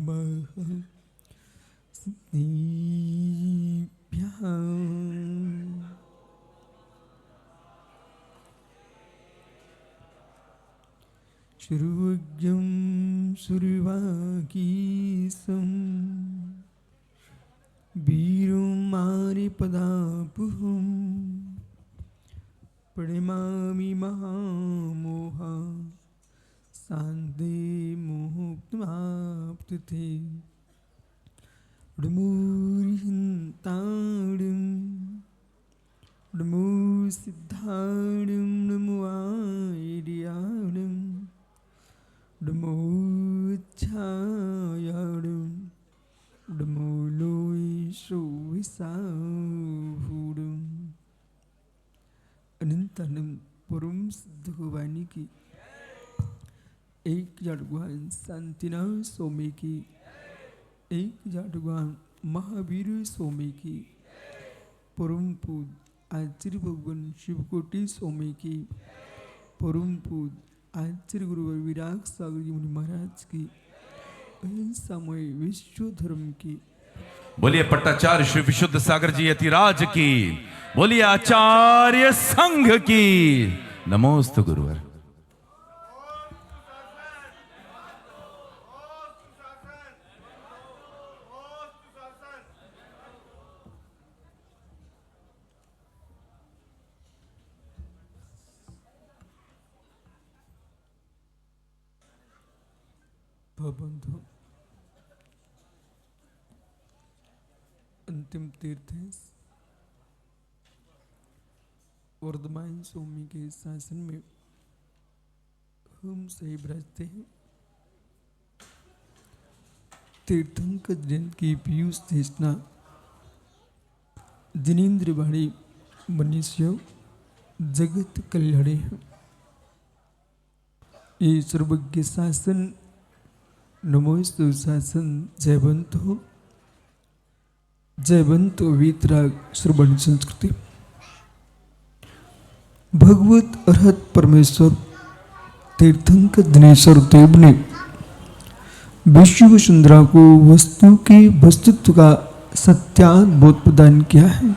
नमः सिद्धिभ्याम्। श्रुवज्ञं सुरवागीसं वीरुं मारिपदापुहं प्रणमामि महामोहा सान्दे मुक्तमाप्तुते डमुरिहन्ताडं डमु सिद्धाडं नमो आर्याडं डमो छायाडं डमो लोय श्रोविसाहुडं। अनंतानंद परम सिद्ध भवानी की 1000 भगवान शांतिनाथ स्वामी की 1000 भगवान महावीर स्वामी की परम पूज आचार्य भगवान शिवकोटि स्वामी की परम पूज आचार्य गुरुवर विराग सागर जी मुनि महाराज की समय विश्व धर्म की। बोलिए पट्टाचार्य श्री विशुद्ध सागर जी यतिराज की। बोलिए आचार्य संघ की। नमोस्तु गुरुवर। बंधु अंतिम तीर्थ है वर्धमान स्वामी के शासन में हम सही बरसते हैं। तीर्थंकर जयंत की पीयूष देशना जिनेन्द्र वाणी मनुष्य जगत कल्याणी है। ये सर्वज्ञ शासन नमोस्तु शासन जयवंतो वीतराग श्रवण संस्कृति। भगवत अर्हत परमेश्वर तीर्थंकर दिनेश्वर देव ने विश्व सुंदरा को वस्तु की वस्तुत्व का सत्यानुभूत प्रदान किया है।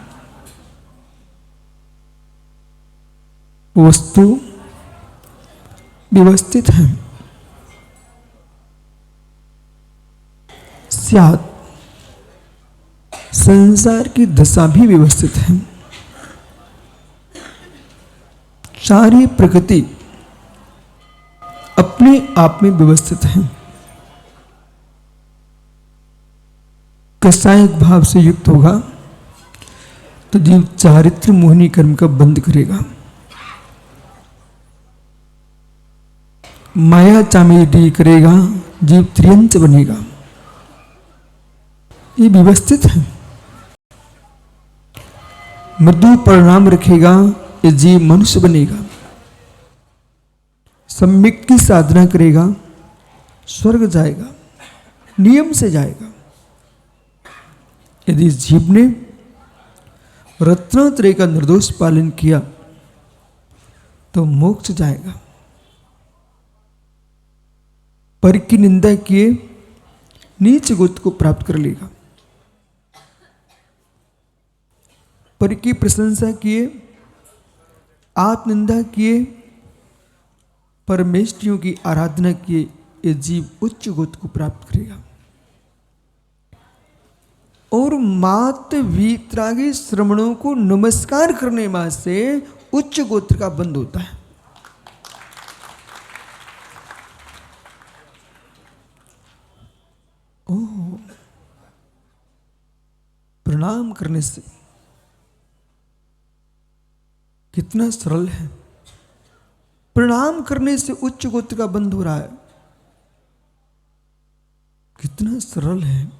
वस्तु व्यवस्थित है, स्यात् संसार की दशा भी व्यवस्थित है। सारी प्रकृति अपने आप में व्यवस्थित है। कसायक भाव से युक्त होगा तो जीव चारित्र मोहिनी कर्म का बंद करेगा। माया चामेली करेगा, जीव त्रियंच बनेगा। ये व्यवस्थित है। मृदु परिणाम रखेगा, ये जीव मनुष्य बनेगा। सम्यक की साधना करेगा, स्वर्ग जाएगा, नियम से जाएगा। यदि जीव ने रत्नत्रय का निर्दोष पालन किया तो मोक्ष जाएगा। पर की निंदा किए नीच गुत को प्राप्त कर लेगा। पर की प्रशंसा किए, आत्मनिंदा किए, परमेष्टियों की आराधना किए, ये जीव उच्च गुत को प्राप्त करेगा। और मात वीतरागी श्रमणों को नमस्कार करने में से उच्च गोत्र का बंध होता है। ओह, प्रणाम करने से कितना सरल है। प्रणाम करने से उच्च गोत्र का बंध हो रहा है। कितना सरल है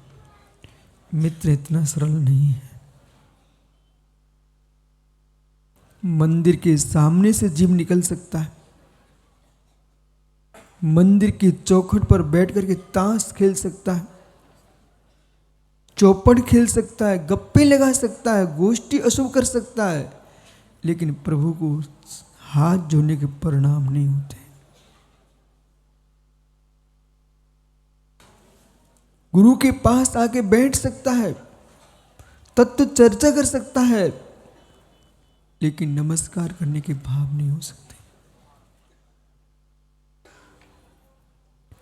मित्र, इतना सरल नहीं है। मंदिर के सामने से जीव निकल सकता है। मंदिर की चौखट पर बैठ करके ताश खेल सकता है, चौपट खेल सकता है, गप्पे लगा सकता है, गोष्ठी अशुभ कर सकता है, लेकिन प्रभु को हाथ जोड़ने के परिणाम नहीं होते। गुरु के पास आके बैठ सकता है, तत्व चर्चा कर सकता है, लेकिन नमस्कार करने के भाव नहीं हो सकते।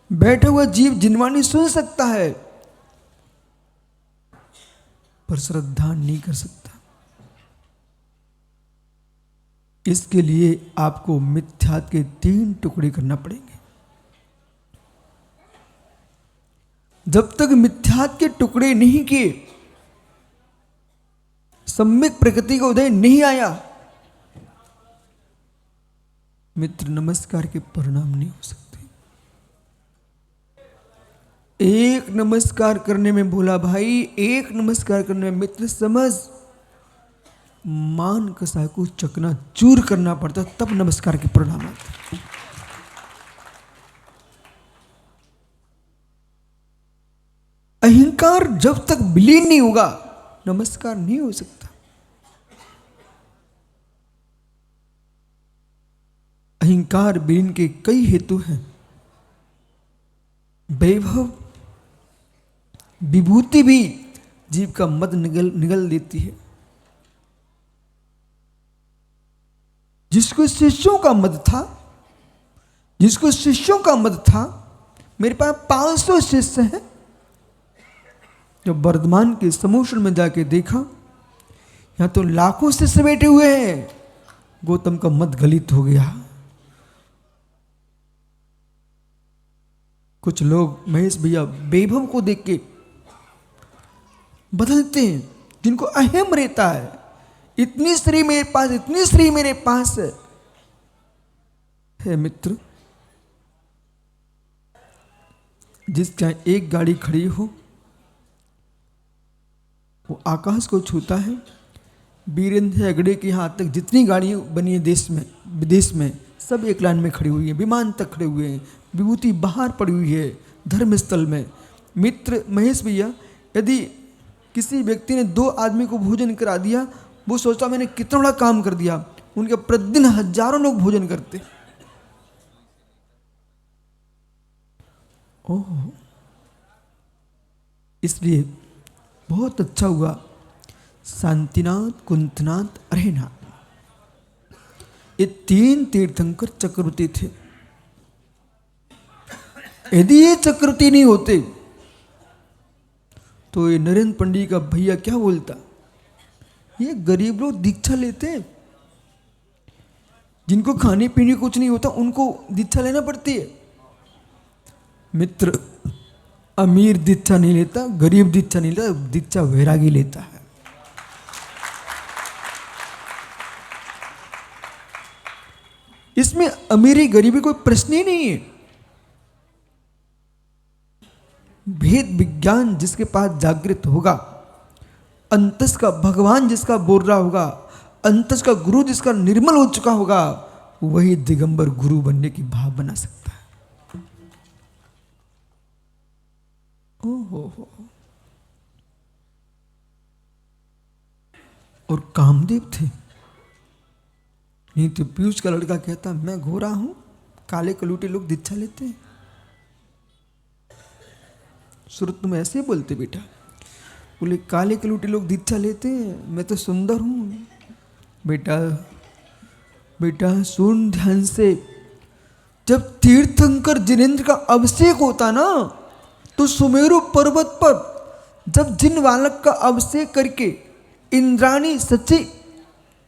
बैठा हुआ जीव जिनवाणी सुन सकता है, पर श्रद्धा नहीं कर सकता। इसके लिए आपको मिथ्यात्व के 3 टुकड़े करना पड़ेंगे। जब तक मिथ्यात्व के टुकड़े नहीं किए, सम्यक प्रकृति का उदय नहीं आया, मित्र नमस्कार के परिणाम नहीं हो सकते। एक नमस्कार करने में भोला भाई, एक नमस्कार करने में मित्र समझ, मान कसा को चकना चूर करना पड़ता, तब नमस्कार के परिणाम आते। अहंकार जब तक विलीन नहीं होगा, नमस्कार नहीं हो सकता। अहंकार विलीन के कई हेतु हैं। वैभव विभूति भी जीव का मद निगल देती है। जिसको शिष्यों का मद था, मेरे पास 500 शिष्य हैं, जब वर्धमान के समूह में जाके देखा, यहां तो लाखों शिष्य बैठे हुए हैं, गौतम का मद गलित हो गया। कुछ लोग महेश भैया वैभव को देख के बदलते हैं, जिनको अहम रहता है, इतनी स्त्री मेरे पास, इतनी स्त्री मेरे पास है। मित्र, जिसका एक गाड़ी खड़ी हो, वो आकाश को छूता है। वीरेंद्र हेगड़े के हाथ तक जितनी गाड़ियां बनी है देश में विदेश में, सब एक लाइन में खड़ी हुई है, विमान तक खड़े हुए हैं, विभूति बाहर पड़ी हुई है धर्मस्थल में। मित्र महेश भैया, यदि किसी व्यक्ति ने 2 आदमी को भोजन करा दिया, वो सोचता मैंने कितना बड़ा काम कर दिया। उनके प्रतिदिन हजारों लोग भोजन करते। ओह, इसलिए बहुत अच्छा हुआ शांतिनाथ, कुंतनाथ, अरेनाथ, ये 3 तीर्थंकर चक्रवर्ती थे। यदि ये चक्रवर्ती नहीं होते तो ये नरेंद्र पंडित का भैया क्या बोलता, ये गरीब लोग दीक्षा लेते हैं, जिनको खाने पीने कुछ नहीं होता, उनको दीक्षा लेना पड़ती है। मित्र, अमीर दीक्षा नहीं लेता, गरीब दीक्षा नहीं लेता, दीक्षा वैरागी लेता है। इसमें अमीरी गरीबी कोई प्रश्न ही नहीं है। भेद विज्ञान जिसके पास जागृत होगा, अंतस का भगवान जिसका बोल रहा होगा, अंतस का गुरु जिसका निर्मल हो चुका होगा, वही दिगंबर गुरु बनने की भाव बना सकता है। ओहो, और कामदेव थे। नहीं तो पीयूष का लड़का कहता मैं घोड़ा हूं, काले कलूटे लोग दीक्षा लेते हैं। सूरत तुम ऐसे बोलते बेटा? बोले काले कलूटे लोग दीक्षा लेते हैं, मैं तो सुंदर हूं। बेटा बेटा सुन ध्यान से, जब तीर्थंकर जिनेंद्र का अभिषेक होता ना, तो सुमेरु पर्वत पर जब जिन बालक का अभिषेक करके इंद्राणी सच्ची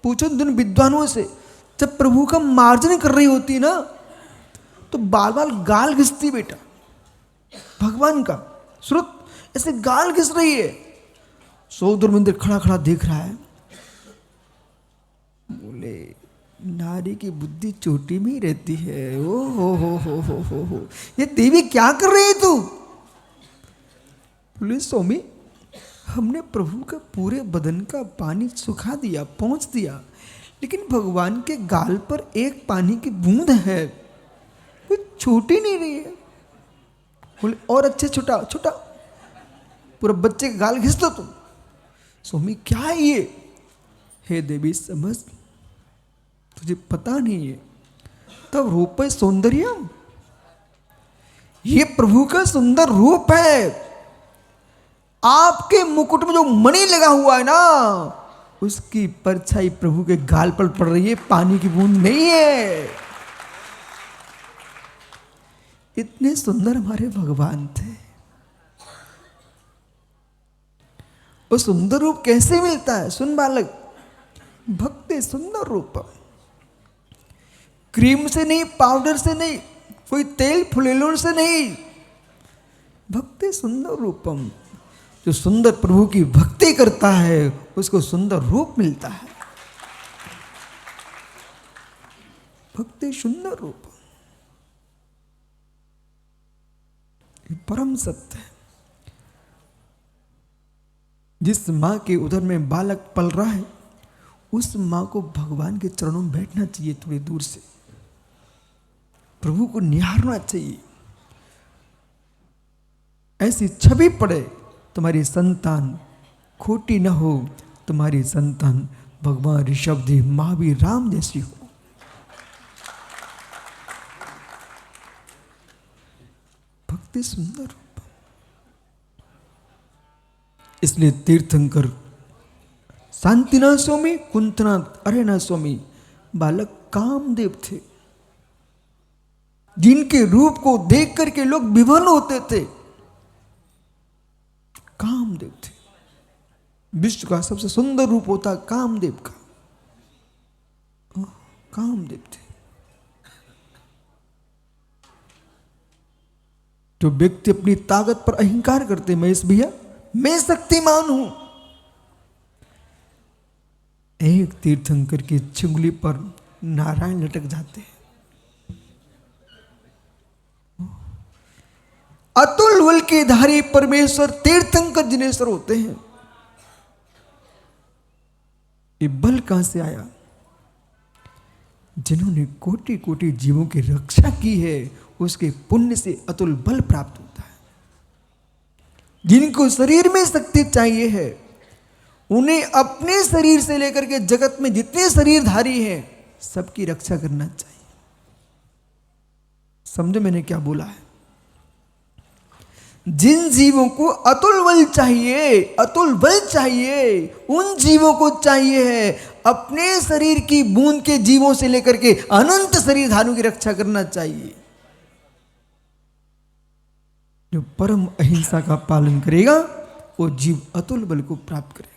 पूछो जिन विद्वानों से, जब प्रभु का मार्जन कर रही होती ना, तो बाल बाल गाल घिसती बेटा भगवान का। श्रुत ऐसे गाल घिस रही है। सौदर मंदिर खड़ा खड़ा देख रहा है। बोले नारी की बुद्धि चोटी में ही रहती है। ओ हो, ये देवी क्या कर रही है तू? बोले स्वामी, हमने प्रभु का पूरे बदन का पानी सुखा दिया, पहुंच दिया, लेकिन भगवान के गाल पर एक पानी की बूंद है, वो छूटी नहीं रही है। बोले और अच्छे छोटा छोटा, पूरा बच्चे का गाल घिस दो तुम। स्वामी क्या है ये? हे देवी समझ, तुझे पता नहीं है, तब रूप है सौंदर्य, ये प्रभु का सुंदर रूप है। आपके मुकुट में जो मणि लगा हुआ है ना, उसकी परछाई प्रभु के गाल पर पड़ रही है, पानी की बूंद नहीं है। इतने सुंदर हमारे भगवान थे। वो सुंदर रूप कैसे मिलता है? सुन बालक, भक्ति सुंदर रूप, क्रीम से नहीं, पाउडर से नहीं, कोई तेल फुलेलों से नहीं, भक्ति सुंदर रूपम। जो सुंदर प्रभु की भक्ति करता है उसको सुंदर रूप मिलता है। भक्ति सुंदर रूप, ये परम सत्य है। जिस मां के उदर में बालक पल रहा है, उस मां को भगवान के चरणों में बैठना चाहिए, थोड़ी दूर से प्रभु को निहारना चाहिए। ऐसी छवि पड़े, तुम्हारी संतान खोटी न हो, तुम्हारी संतान भगवान ऋषभदेव महावीर राम जैसी हो। भक्ति सुंदर रूप। इसलिए तीर्थंकर शांतिनाथ स्वामी, कुंतनाथ अरेनाथ स्वामी बालक कामदेव थे, जिनके रूप को देख करके लोग विवल होते थे। कामदेव थे। विश्व का सबसे सुंदर रूप होता कामदेव का। कामदेव थे। जो व्यक्ति अपनी ताकत पर अहंकार करते, मैं इस भैया मैं शक्तिमान हूं, एक तीर्थंकर की चुंगली पर नारायण लटक जाते हैं। अतुल बल के धारी परमेश्वर तीर्थंकर जिनेश्वर होते हैं। ये बल कहां से आया? जिन्होंने कोटि कोटि जीवों की रक्षा की है, उसके पुण्य से अतुल बल प्राप्त होता है। जिनको शरीर में शक्ति चाहिए है, उन्हें अपने शरीर से लेकर के जगत में जितने शरीरधारी हैं, सबकी रक्षा करना चाहिए। समझो मैंने क्या बोला है? जिन जीवों को अतुल बल चाहिए, अतुल बल चाहिए, उन जीवों को चाहिए है अपने शरीर की बूंद के जीवों से लेकर के अनंत शरीरधारियों की रक्षा करना चाहिए। जो परम अहिंसा का पालन करेगा, वो जीव अतुल बल को प्राप्त करेगा।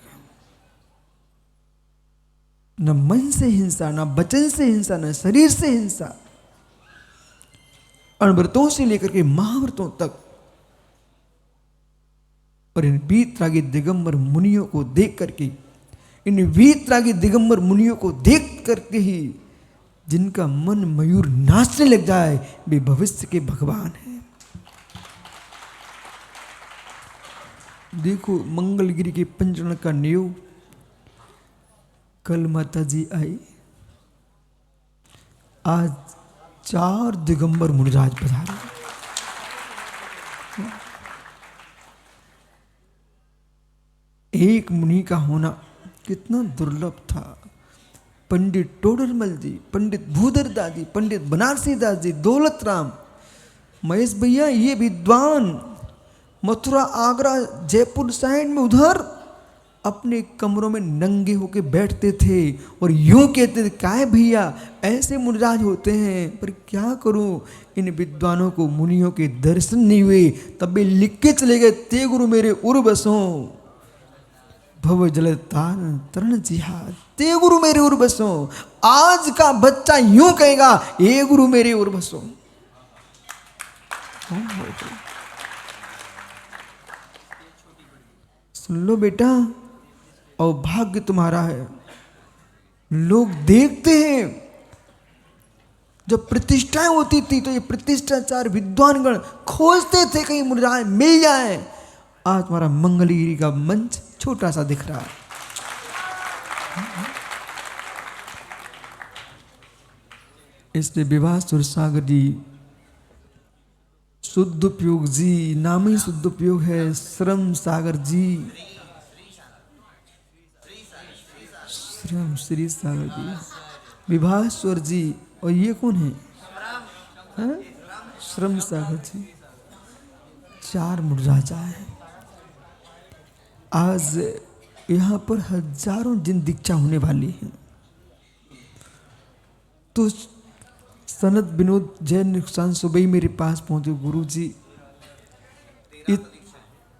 न मन से हिंसा, न वचन से हिंसा, न शरीर से हिंसा, अणव्रतों से लेकर के महाव्रतों तक। और इन वीतरागी दिगंबर मुनियों को देख करके, इन वीतरागी दिगंबर मुनियों को देख करके ही जिनका मन मयूर नाचने लग जाए, वे भविष्य के भगवान हैं। देखो मंगलगिरी के पंचरण का नियोग, कल माता जी आई, आज 4 दिगंबर मुनिराज पधारे। एक मुनि का होना कितना दुर्लभ था। पंडित टोडरमल जी, पंडित भूधरदास जी, पंडित बनारसी दास जी, दौलत राम, महेश भैया, ये विद्वान मथुरा, आगरा, जयपुर साइड में उधर अपने कमरों में नंगे होके बैठते थे और यूं कहते थे, क्या है भैया ऐसे मुनिराज होते हैं। पर क्या करूं, इन विद्वानों को मुनियों के दर्शन नहीं हुए, तब वे लिख के चले गए, ते गुरु मेरे उर्वसों भव जल तरण जिहा, ते गुरु मेरे उर्वसों। आज का बच्चा यूं कहेगा, ए गुरु मेरे उर्वसों। सुन लो बेटा, और भाग्य तुम्हारा है। लोग देखते हैं, जब प्रतिष्ठाएं होती थी तो ये प्रतिष्ठाचार विद्वानगण खोजते थे कहीं मुनिराज मिल जाए। आज तुम्हारा मंगलगिरी का मंच छोटा सा दिख रहा है। इसलिए विवाह सुरसागर जी शुद्ध उपयोग जी, नाम ही शुद्ध उपयोग है। श्रम सागर जी, श्रम श्री सागर जी, विभास्वर जी, और ये कौन है? श्रम सागर जी। 4 मुनिराजा है। आज यहाँ पर हजारों दिन दीक्षा होने वाली है। तो सनत विनोद जैन नुकसान सुबह ही मेरे पास पहुंचे, गुरु जी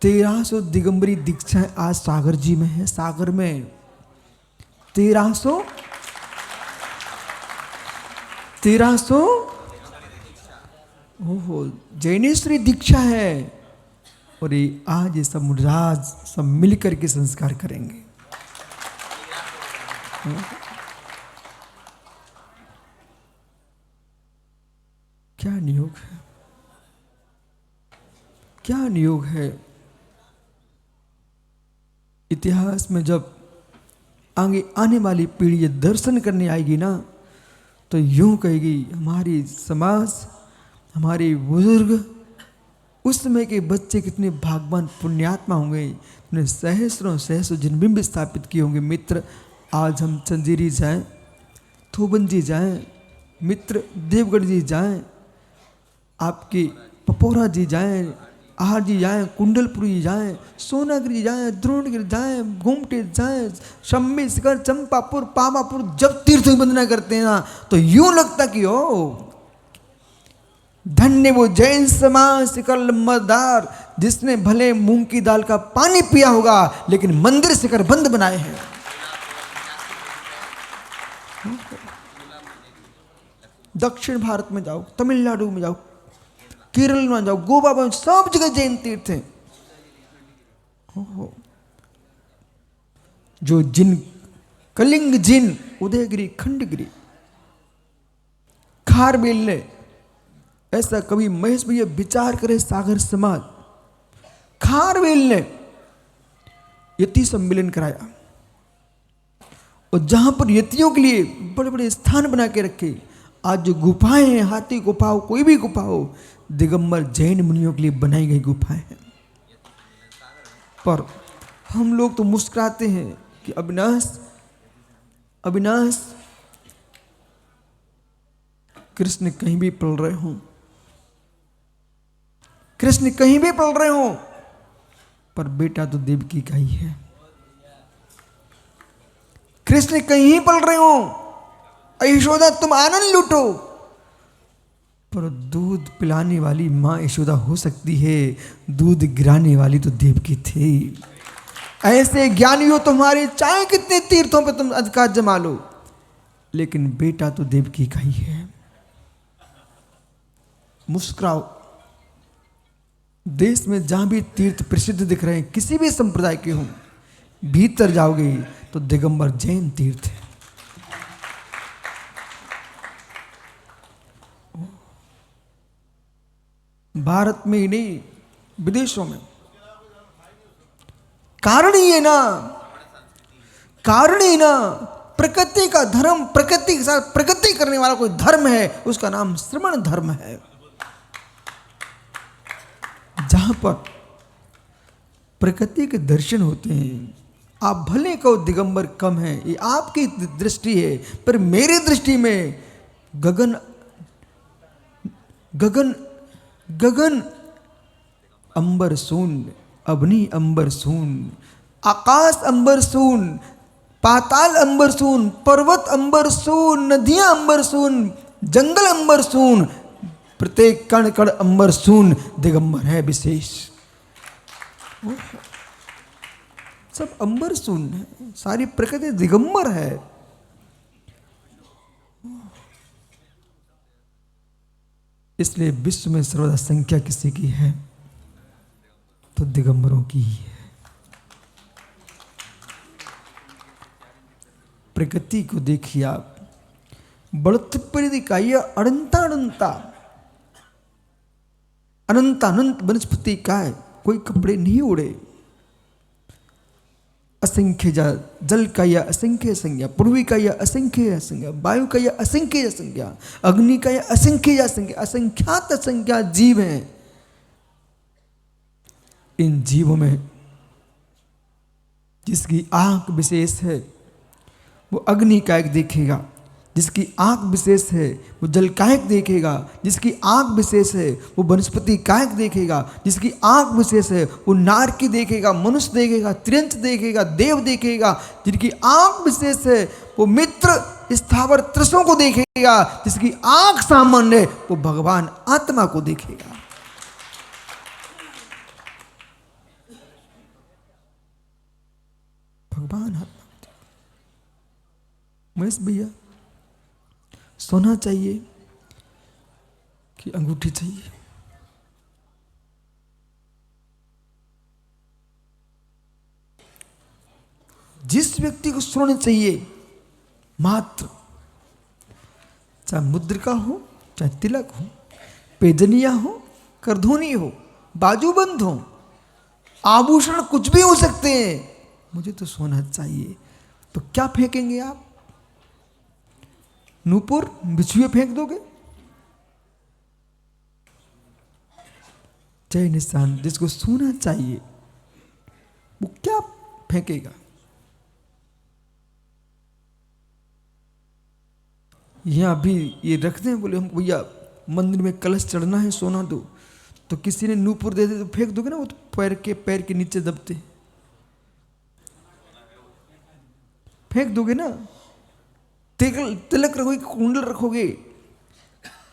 1300 दिगंबरी दीक्षाएं आज सागर जी में है। सागर में 1300 ओहो जैनेश्वरी दीक्षा है। और ये आज ये सब मुराज सब मिलकर के संस्कार करेंगे। क्या नियोग है, क्या नियोग है। इतिहास में जब आगे आने वाली पीढ़ी ये दर्शन करने आएगी ना, तो यूं कहेगी हमारी समाज, हमारे बुजुर्ग, उस समय के बच्चे कितने भागवान पुण्यात्मा होंगे, उन्हें सहस्रों सहस्रों जन्मबिंब स्थापित किए होंगे। मित्र, आज हम चंदेरी जाएं, थोबन जी जाएं, मित्र देवगढ़ जी जाएं, आपके पपोरा जी जाएं, आहार जी जाएं, कुंडलपुर जी जाएं, सोनागिरी जाएं, द्रोणगिरी जाएं, घूमटे जाएं, शम्मी शिखर, चंपापुर, पावापुर, जब तीर्थ वंदना करते हैं ना, तो यूं लगता कि ओ धन्य वो जैन समाज शिखर लंबरदार, जिसने भले मूंग की दाल का पानी पिया होगा लेकिन मंदिर शिखर बंद बनाए हैं। दक्षिण भारत में जाओ, तमिलनाडु में जाओ, केरल में जाओ, गोवा में, सब जगह जैन तीर्थ हैं। जो जिन कलिंग जिन, उदयगिरी, खंडगिरी, खारबेल ने, ऐसा कभी महेश भैया विचार करे सागर समाज, खारबेल ने यति सम्मेलन कराया और जहां पर यतियों के लिए बड़े बड़े स्थान बना के रखे। आज जो गुफाएं हैं, हाथी गुफा हो, कोई भी गुफा हो, दिगंबर जैन मुनियों के लिए बनाई गई गुफाएं हैं। पर हम लोग तो मुस्कुराते हैं कि अविनाश कृष्ण कहीं भी पल रहे हों, कृष्ण कहीं भी पल रहे हों, पर बेटा तो देवकी का ही है। कृष्ण कहीं ही पल रहे हों, यशोदा तुम आनंद लूटो, पर दूध पिलाने वाली मां यशोदा हो सकती है, दूध गिराने वाली तो देवकी थी। ऐसे ज्ञानी हो तुम्हारे, चाहे कितने तीर्थों पे तुम अधिकार जमा लो, लेकिन बेटा तो देवकी का ही है। मुस्कुराओ। देश में जहां भी तीर्थ प्रसिद्ध दिख रहे हैं, किसी भी संप्रदाय के हों, भीतर जाओगे तो दिगंबर जैन तीर्थ है। भारत में ही नहीं, विदेशों में। कारण ही है ना, कारण ही ना, प्रकृति का धर्म, प्रकृति के साथ प्रकृति करने वाला कोई धर्म है, उसका नाम श्रमण धर्म है। जहां पर प्रकृति के दर्शन होते हैं, आप भले कहो दिगंबर कम है, ये आपकी दृष्टि है, पर मेरी दृष्टि में गगन गगन गगन अंबर शून्य, अग्नि अंबर शून्य, आकाश अंबर शून्य, पाताल अंबर शून्य, पर्वत अंबर शून्य, नदियां अंबर शून्य, जंगल अंबर शून्य, प्रत्येक कण कण अंबर शून्य, दिगंबर है विशेष। सब अंबर शून्य है, सारी प्रकृति दिगंबर है। इसलिए विश्व में सर्वदा संख्या किसी की है तो दिगंबरों की ही है। प्रकृति को देखिए आप, बढ़त परिदिकाय अनंता अनंता अनंत अनंत वनस्पति का है, कोई कपड़े नहीं उड़े। असंख्य जल का यह असंख्य संज्ञा, पृथ्वी का यह असंख्य संज्ञा, वायु का यह असंख्य संज्ञा, अग्नि का यह असंख्य संज्ञा, असंख्यात संख्या जीव हैं। इन जीवों में जिसकी आंख विशेष है वो अग्नि का एक देखेगा, जिसकी आंख विशेष है वो जल कायक देखेगा, जिसकी आंख विशेष है वो वनस्पति कायक देखेगा, जिसकी आंख विशेष है वो नारकी देखेगा, मनुष्य देखेगा, त्रियंच देखेगा, देव देखेगा। जिनकी आंख विशेष है वो मित्र स्थावर त्रिशों को देखेगा, जिसकी आंख सामान्य है वो भगवान आत्मा को देखेगा। भगवान आत्मा। महेश भैया, सोना चाहिए कि अंगूठी चाहिए? जिस व्यक्ति को सोना चाहिए मात्र, चाहे मुद्रिका हो, चाहे तिलक हो, पेजनिया हो, करधोनी हो, बाजूबंद हो, आभूषण कुछ भी हो सकते हैं, मुझे तो सोना चाहिए। तो क्या फेंकेंगे आप? नूपुर बिछुए फेंक दोगे? जय निशान। जिसको सोना चाहिए वो क्या फेंकेगा? यहां अभी ये रखते हैं, बोले हमको भैया मंदिर में कलश चढ़ना है, सोना दो। तो किसी ने नूपुर दे दे तो फेंक दोगे ना? वो तो पैर के नीचे दबते, फेंक दोगे ना? तिलक रखोगे, कुंडल रखोगे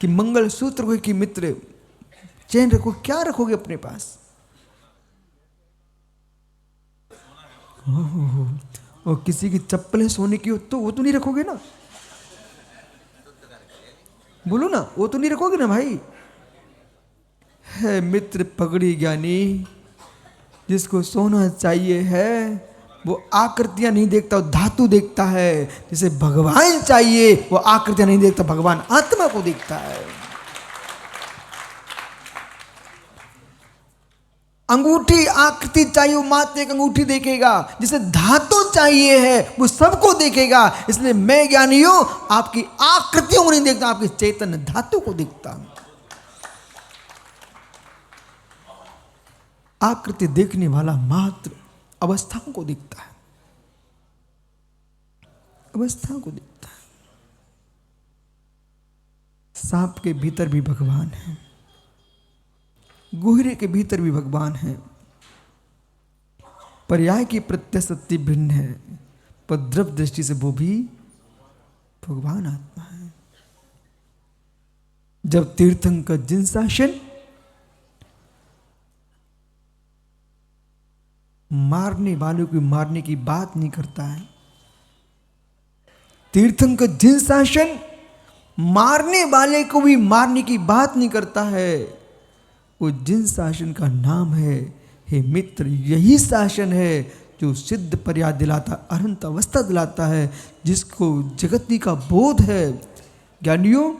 कि मंगल सूत्र रखोगे कि मित्र चैन रखो, क्या रखोगे अपने पास? और किसी की चप्पल है सोने की हो तो वो तो नहीं रखोगे ना? बोलो ना, वो तो नहीं रखोगे ना भाई? है मित्र पगड़ी ज्ञानी, जिसको सोना चाहिए है वो आकृतियां नहीं देखता, वो धातु देखता है। जिसे भगवान चाहिए वो आकृतियां नहीं देखता, भगवान आत्मा को देखता है। अंगूठी आकृति चाहिए वो मात्र एक अंगूठी देखेगा, जिसे धातु चाहिए है वो सबको देखेगा। इसलिए मैं ज्ञानियों आपकी आकृतियों को नहीं देखता, आपकी चैतन्य धातु को देखता हूं। आकृति देखने वाला मात्र अवस्थाओं को देखता है, अवस्थाओं को देखता है। सांप के भीतर भी भगवान है, गोहरे के भीतर भी भगवान है। पर्याय की प्रत्यसत्ति भिन्न है, पर द्रव्य दृष्टि से वो भी भगवान आत्मा है। जब तीर्थंकर जिनसाशन मारने वालों को मारने की बात नहीं करता है, तीर्थंकर जिनसाशन मारने वाले को भी मारने की बात नहीं करता है। वो जिन शासन का नाम है, हे मित्र, यही शासन है जो सिद्ध पर्याय दिलाता, अनंत अवस्था दिलाता है, जिसको जगती का बोध है। ज्ञानियों,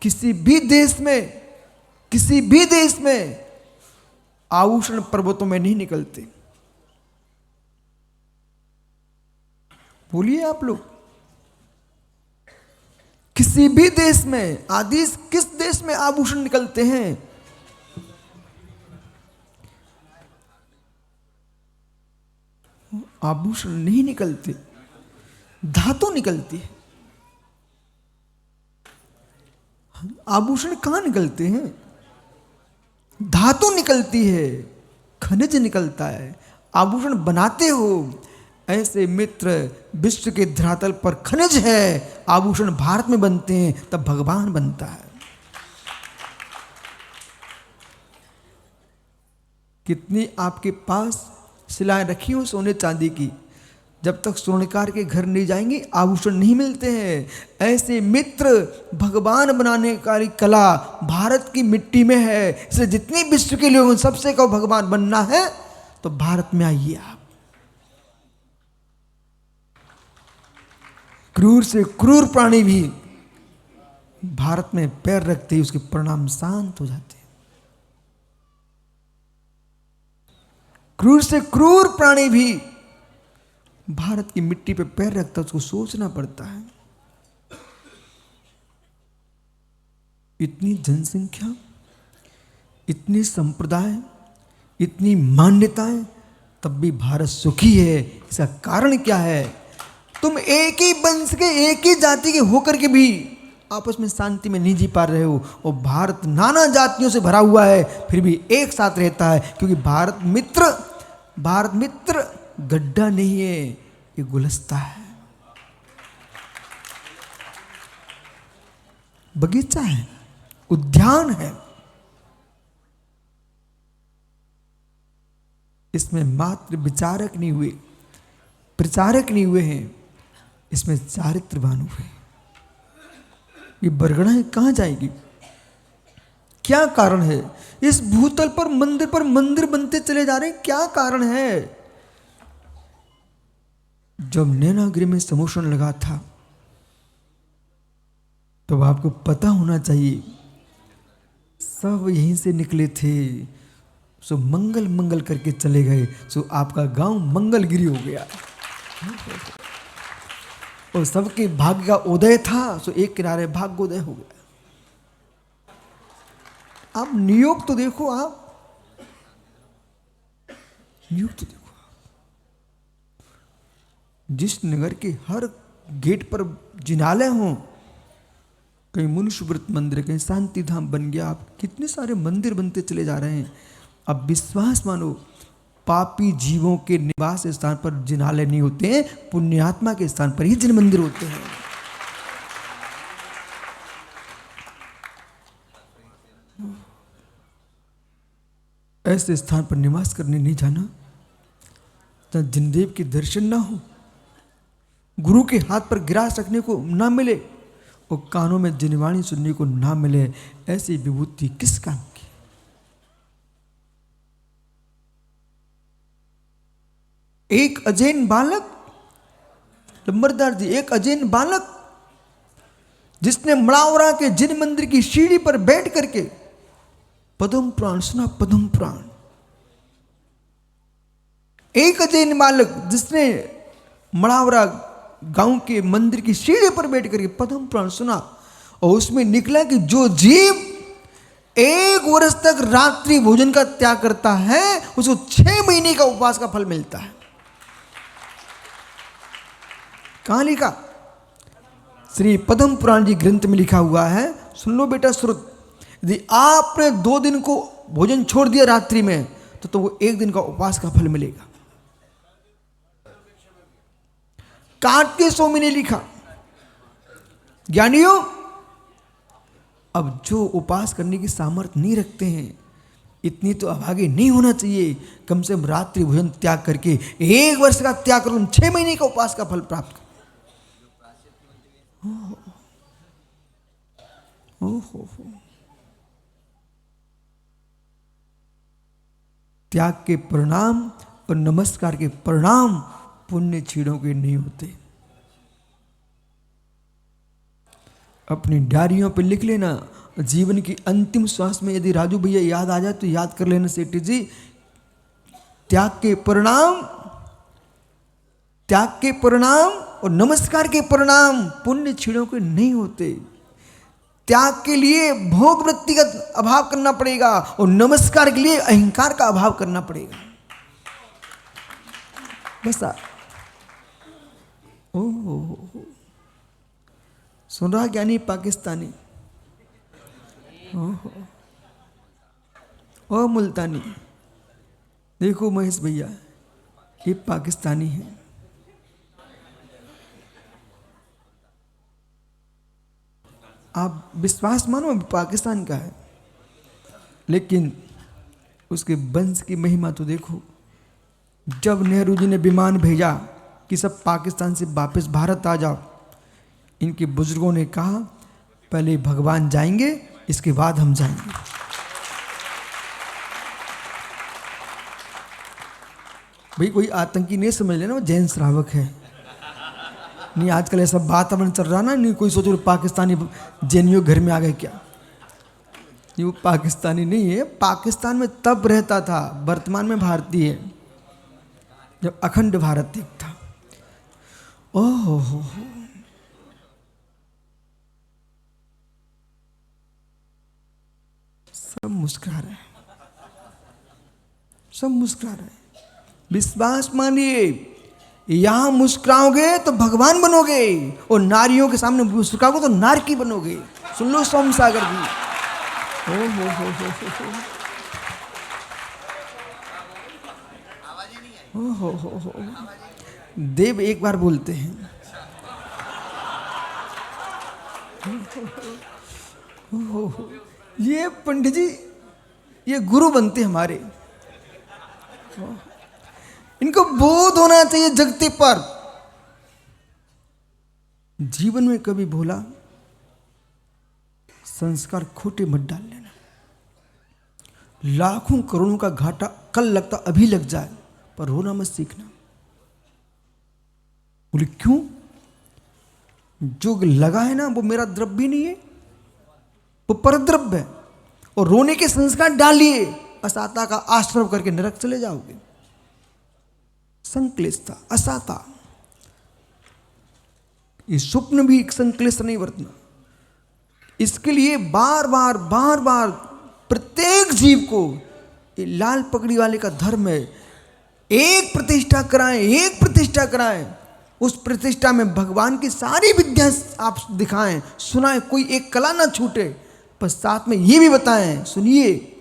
किसी भी देश में आभूषण पर्वतों में नहीं निकलते। बोलिए आप लोग, किसी भी देश में, आदि किस देश में आभूषण निकलते हैं? आभूषण नहीं निकलते, धातु निकलती है। आभूषण कहां निकलते हैं? धातु निकलती है, खनिज निकलता है। आभूषण बनाते हो, ऐसे मित्र विश्व के धरातल पर खनिज है, आभूषण भारत में बनते हैं, तब भगवान बनता है। कितनी आपके पास शिलाएं रखी हो सोने चांदी की, जब तक स्वर्णकार के घर नहीं जाएंगे आभूषण नहीं मिलते हैं। ऐसे मित्र भगवान बनाने का कला भारत की मिट्टी में है। इसलिए जितनी विश्व के लोग सबसे कहो भगवान बनना है तो भारत में आइए आप। क्रूर से क्रूर प्राणी भी भारत में पैर रखते ही उसके परिणाम शांत हो जाते हैं। क्रूर से क्रूर प्राणी भी भारत की मिट्टी पे पैर रखता, उसको सोचना पड़ता है। इतनी जनसंख्या, इतनी संप्रदाय, इतनी मान्यताएं, तब भी भारत सुखी है। इसका कारण क्या है? तुम एक ही वंश के, एक ही जाति के होकर के भी आपस में शांति में नहीं जी पा रहे हो। और भारत नाना जातियों से भरा हुआ है, फिर भी एक साथ रहता है, क्योंकि भारत मित्र गड्ढा नहीं है, ये गुलस्ता है, बगीचा है, उद्यान है। इसमें मात्र विचारक नहीं हुए, प्रचारक नहीं हुए हैं, इसमें चारित्रवान हुए। ये बरगढ़ाएं कहां जाएगी? क्या कारण है? इस भूतल पर मंदिर बनते चले जा रहे हैं, क्या कारण है? जब नैनागिरी में समोषण लगा था तो आपको पता होना चाहिए, सब यहीं से निकले थे, सो मंगल करके चले गए, सो आपका गांव मंगलगिरी हो गया। और सबके भाग्य का उदय था, सो एक किनारे भाग्योदय हो गया। आप नियोग तो देखो, नियोग तो देखो। जिस नगर के हर गेट पर जिनालय हों, कहीं मुनिशुव्रत मंदिर, कहीं शांति धाम बन गया, आप कितने सारे मंदिर बनते चले जा रहे हैं। अब विश्वास मानो, पापी जीवों के निवास स्थान पर जिनालय नहीं होते हैं, पुण्यात्मा के स्थान पर ही जिन मंदिर होते हैं। ऐसे स्थान पर निवास करने नहीं जाना जहां जिनदेव के दर्शन ना हो, गुरु के हाथ पर गिरास रखने को ना मिले और कानों में जिनवाणी सुनने को ना मिले। ऐसी विभूति किस काम की? एक अजैन बालक, लंबरदार जी, एक अजैन बालक जिसने मड़ावरा के जिन मंदिर की सीढ़ी पर बैठ करके पद्म पुराण सुना, पद्म पुराण। एक अजैन बालक जिसने मड़ावरा गांव के मंदिर की सीढ़ी पर बैठ करके पद्म पुराण सुना, और उसमें निकला कि जो जीव 1 वर्ष तक रात्रि भोजन का त्याग करता है, उसको 6 महीने का उपवास का फल मिलता है। कहां लिखा? श्री पद्म पुराण जी ग्रंथ में लिखा हुआ है। सुन लो बेटा श्रुत, यदि आपने 2 दिन को भोजन छोड़ दिया रात्रि में, तो वो 1 दिन का उपवास का फल मिलेगा। कार्तिक स्वामी ने लिखा, ज्ञानियों, अब जो उपवास करने की सामर्थ्य नहीं रखते हैं, इतनी तो अभागे नहीं होना चाहिए, कम से कम रात्रि भोजन त्याग करके 1 वर्ष का त्याग करो, 6 महीने का उपवास का फल प्राप्त करो। त्याग के परिणाम और नमस्कार के परिणाम पुण्य छीड़ों के नहीं होते। अपनी डायरियों पे लिख लेना, जीवन की अंतिम श्वास में यदि राजू भैया याद आ जाए तो याद कर लेना सेठी जी, त्याग के परिणाम और नमस्कार के परिणाम पुण्य छीड़ों के नहीं होते। त्याग के लिए भोग वृत्ति का अभाव करना पड़ेगा और नमस्कार के लिए अहंकार का अभाव करना पड़ेगा। बस ओह, सुन रहा ज्ञानी पाकिस्तानी, ओ मुल्तानी, देखो महेश भैया, ये पाकिस्तानी है। आप विश्वास मानो पाकिस्तान का है, लेकिन उसके वंश की महिमा तो देखो। जब नेहरू जी ने विमान भेजा कि सब पाकिस्तान से वापस भारत आ जाओ, इनके बुजुर्गों ने कहा पहले भगवान जाएंगे, इसके बाद हम जाएंगे। भाई कोई आतंकी नहीं समझ लेना वो जैन श्रावक है। नहीं आजकल ऐसा वातावरण चल रहा ना, नहीं कोई सोचो पाकिस्तानी जैनियों घर में आ गए क्या। ये वो पाकिस्तानी नहीं है, पाकिस्तान में तब रहता था, वर्तमान में भारतीय है, जब अखंड भारत एक था। ओह सब मुस्कुरा रहे हैं, सब मुस्कुरा रहे हैं। विश्वास मानिए, यहां मुस्कुराओगे तो भगवान बनोगे और नारियों के सामने मुस्कुराओगे तो नारकी बनोगे। सुन लो सोम सागर जी। ओ हो। देव एक बार बोलते हैं। ये पंडित जी ये गुरु बनते हमारे, इनको बोध होना चाहिए जगते पर। जीवन में कभी भोला संस्कार खोटे मत डाल लेना। लाखों करोड़ों का घाटा कल लगता अभी लग जाए, पर रोना मत सीखना। बोले क्यों? जो लगा है ना वो मेरा द्रव्य नहीं है, वो परद्रव्य है। और रोने के संस्कार डालिए, असाता का आश्रय करके नरक चले जाओगे। संक्लेशता असाता, ये स्वप्न भी संक्लेश नहीं बरतना। इसके लिए बार बार प्रत्येक जीव को ये लाल पगड़ी वाले का धर्म है, एक प्रतिष्ठा कराएं। उस प्रतिष्ठा में भगवान की सारी विद्या आप दिखाएं, सुनाएं, कोई एक कला ना छूटे। पर साथ में ये भी बताएं, सुनिए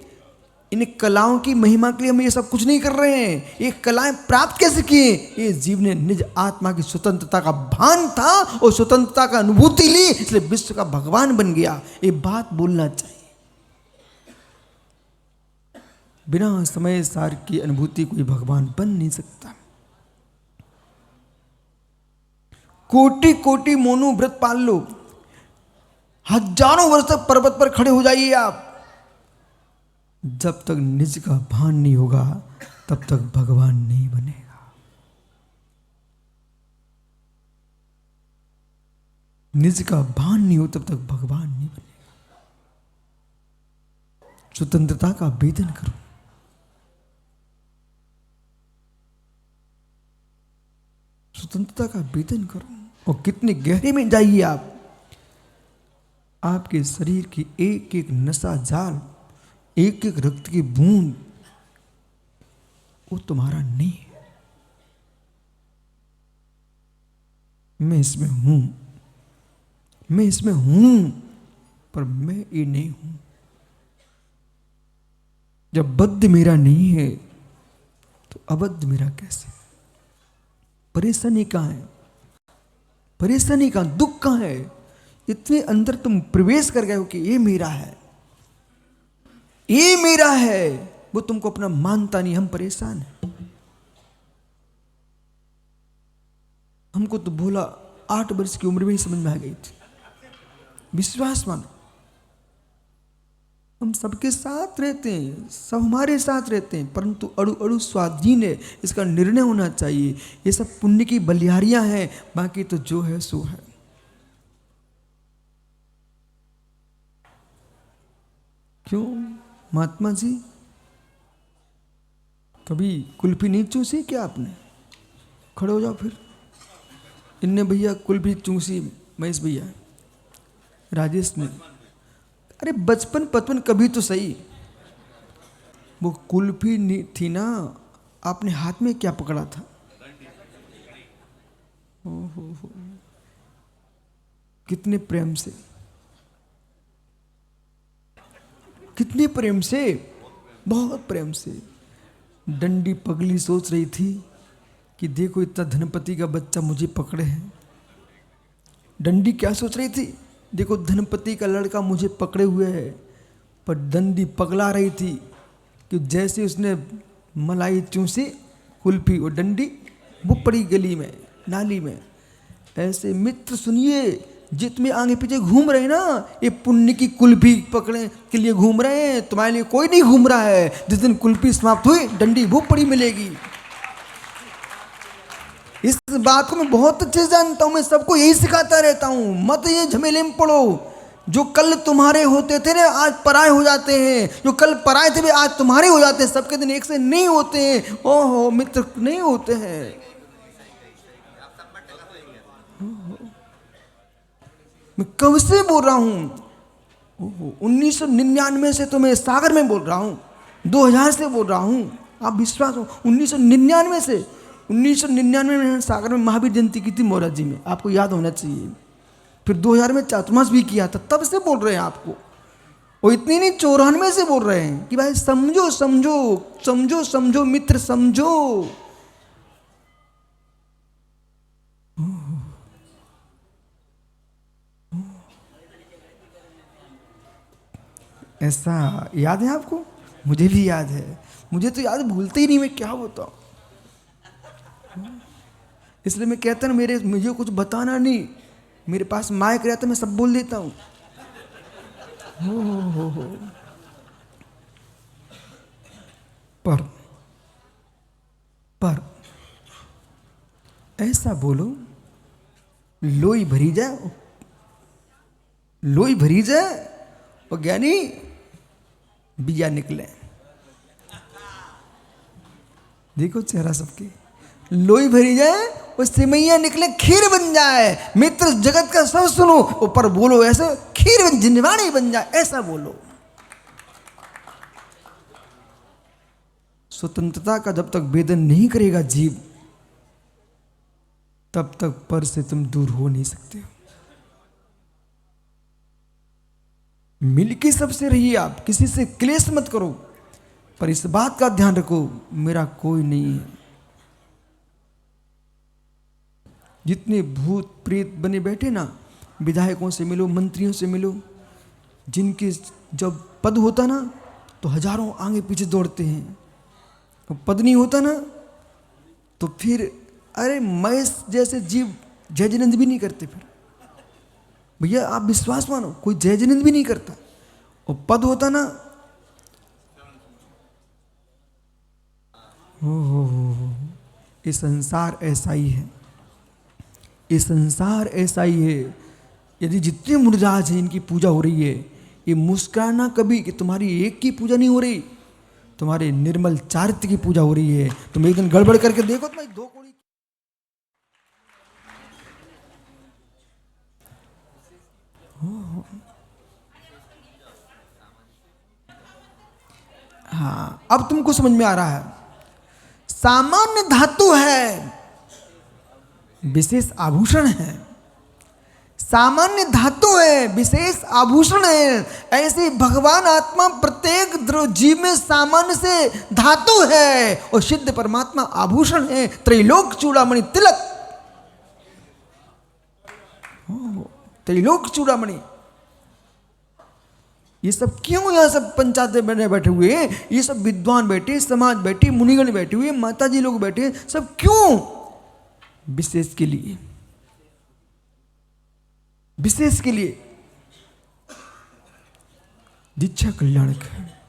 इन कलाओं की महिमा के लिए हम ये सब कुछ नहीं कर रहे हैं। ये कलाएं प्राप्त कैसे किए? ये जीव ने निज आत्मा की स्वतंत्रता का भान था और स्वतंत्रता का अनुभूति ली, इसलिए विश्व का भगवान बन गया। ये बात बोलना चाहिए। बिना समय सार की अनुभूति कोई भगवान बन नहीं सकता। कोटि कोटि मोनु व्रत पाल लो, हजारों वर्ष तक पर्वत पर खड़े हो जाइए आप, जब तक निज का भान नहीं होगा तब तक भगवान नहीं बनेगा। निज का भान नहीं हो तब तक भगवान नहीं बनेगा। स्वतंत्रता का वेदन करो। स्वतंत्रता का वेदन करो और कितने गहरे में जाइए आप। आपके शरीर की एक एक नसा जाल, एक एक रक्त की बूंद वो तुम्हारा नहीं है। मैं इसमें हूं, पर मैं ये नहीं हूं। जब बद्ध मेरा नहीं है तो अबद्ध मेरा कैसे? परेशानी कहां है? परेशानी कहां, दुख कहां है? इतने अंदर तुम प्रवेश कर गए हो कि ये मेरा है, ये मेरा है। वो तुमको अपना मानता नहीं, हम परेशान हैं। हमको तो भोला 8 वर्ष की उम्र में ही समझ में आ गई थी। विश्वास मानो, हम सबके साथ रहते हैं, सब हमारे साथ रहते हैं, परंतु अड़ु अड़ु स्वाधीन है। इसका निर्णय होना चाहिए। ये सब पुण्य की बलिहारियां हैं, बाकी तो जो है सो है। क्यों महात्मा जी, कभी कुल्फी नहीं चूसी क्या आपने? खड़े हो जाओ फिर। इनने भैया कुल्फी चूसी, महेश भैया, राजेश ने। अरे बचपन पचपन कभी तो सही। वो कुल्फी थी ना, आपने हाथ में क्या पकड़ा था? हो कितने प्रेम से, कितने प्रेम से, बहुत प्रेम से। डंडी पगली सोच रही थी कि देखो इतना धनपति का बच्चा मुझे पकड़े हैं। डंडी क्या सोच रही थी? देखो धनपति का लड़का मुझे पकड़े हुए है। पर डंडी पगला रही थी कि जैसे उसने मलाई चूसी कुल्फी, और डंडी वो पड़ी गली में, नाली में। ऐसे मित्र सुनिए, जितने आगे पीछे घूम रहे हैं ना, ये पुण्य की कुल्फी पकड़ने के लिए घूम रहे हैं। तुम्हारे लिए कोई नहीं घूम रहा है। जिस दिन कुल्फी समाप्त हुई, डंडी वो पड़ी मिलेगी। इस बात को मैं बहुत अच्छे से जानता हूं। मैं सबको यही सिखाता रहता हूं, मत ये झमेले में पड़ो। जो कल तुम्हारे होते थे ना, आज पराये हो जाते हैं। जो कल पराये थे वे आज तुम्हारे हो जाते हैं। सबके दिन एक से नहीं होते हैं। ओहो मित्र, नहीं होते हैं। मैं कब से बोल रहा हूं? 1999 से तो मैं सागर में बोल रहा हूं, 2000 से बोल रहा हूं। आप विश्वास हो, 1999 से 1999 में सागर में महावीर जयंती की थी मोराजी में, आपको याद होना चाहिए। फिर 2000 में चातुर्मास भी किया था, तब से बोल रहे हैं आपको। वो इतनी नहीं 94 से बोल रहे हैं कि भाई समझो समझो समझो समझो मित्र समझो। ऐसा याद है आपको? मुझे भी याद है, मुझे तो याद, भूलते ही नहीं, मैं क्या बताऊं। इसलिए मैं कहता ना, मुझे कुछ बताना नहीं, मेरे पास माइक रहता मैं सब बोल देता हूं। हो। पर ऐसा बोलो लोई भरी जाए, लोई भरी जाए और ज्ञानी बिया निकले। देखो चेहरा सबके, लोई भरी जाए और सिमैया निकले, खीर बन जाए। मित्र जगत का सब सुनो, ऊपर बोलो ऐसे, खीर जिनवाणी बन जाए, ऐसा बोलो। स्वतंत्रता का जब तक वेदन नहीं करेगा जीव, तब तक पर से तुम दूर हो नहीं सकते हो। मिलके सबसे रहिए, आप किसी से क्लेश मत करो, पर इस बात का ध्यान रखो मेरा कोई नहीं है। जितने भूत प्रेत बने बैठे ना, विधायकों से मिलो, मंत्रियों से मिलो, जिनके जब पद होता ना तो हजारों आगे पीछे दौड़ते हैं, तो पद नहीं होता ना तो फिर अरे महेश जैसे जीव जय जिनेंद भी नहीं करते। फिर भैया आप विश्वास मानो, कोई जय जिनेंद भी नहीं करता। और पद होता ना, हो ये संसार ऐसा ही है, ये संसार ऐसा ही है। यदि जितने मुर्जाज हैं इनकी पूजा हो रही है, ये मुस्कुराना कभी कि तुम्हारी एक की पूजा नहीं हो रही, तुम्हारे निर्मल चारित्र की पूजा हो रही है। तुम एक दिन गड़बड़ करके देखो, तुम्हारी 2 कोड़ी। हाँ, अब तुमको समझ में आ रहा है। सामान्य धातु है, विशेष आभूषण है। सामान्य धातु है, विशेष आभूषण है। ऐसे भगवान आत्मा प्रत्येक जीव में सामान्य से धातु है और सिद्ध परमात्मा आभूषण है। त्रैलोक चूड़ामणि तिलक, त्रैलोक चूड़ामणि। ये सब क्यों यहाँ सब पंचायत बने बैठे हुए हैं? ये सब विद्वान बैठे, समाज बैठी, मुनिगण बैठे हुए, माता जी लोग बैठे, सब क्यों? विशेष के लिए, विशेष के लिए। दीक्षा कल्याणक है,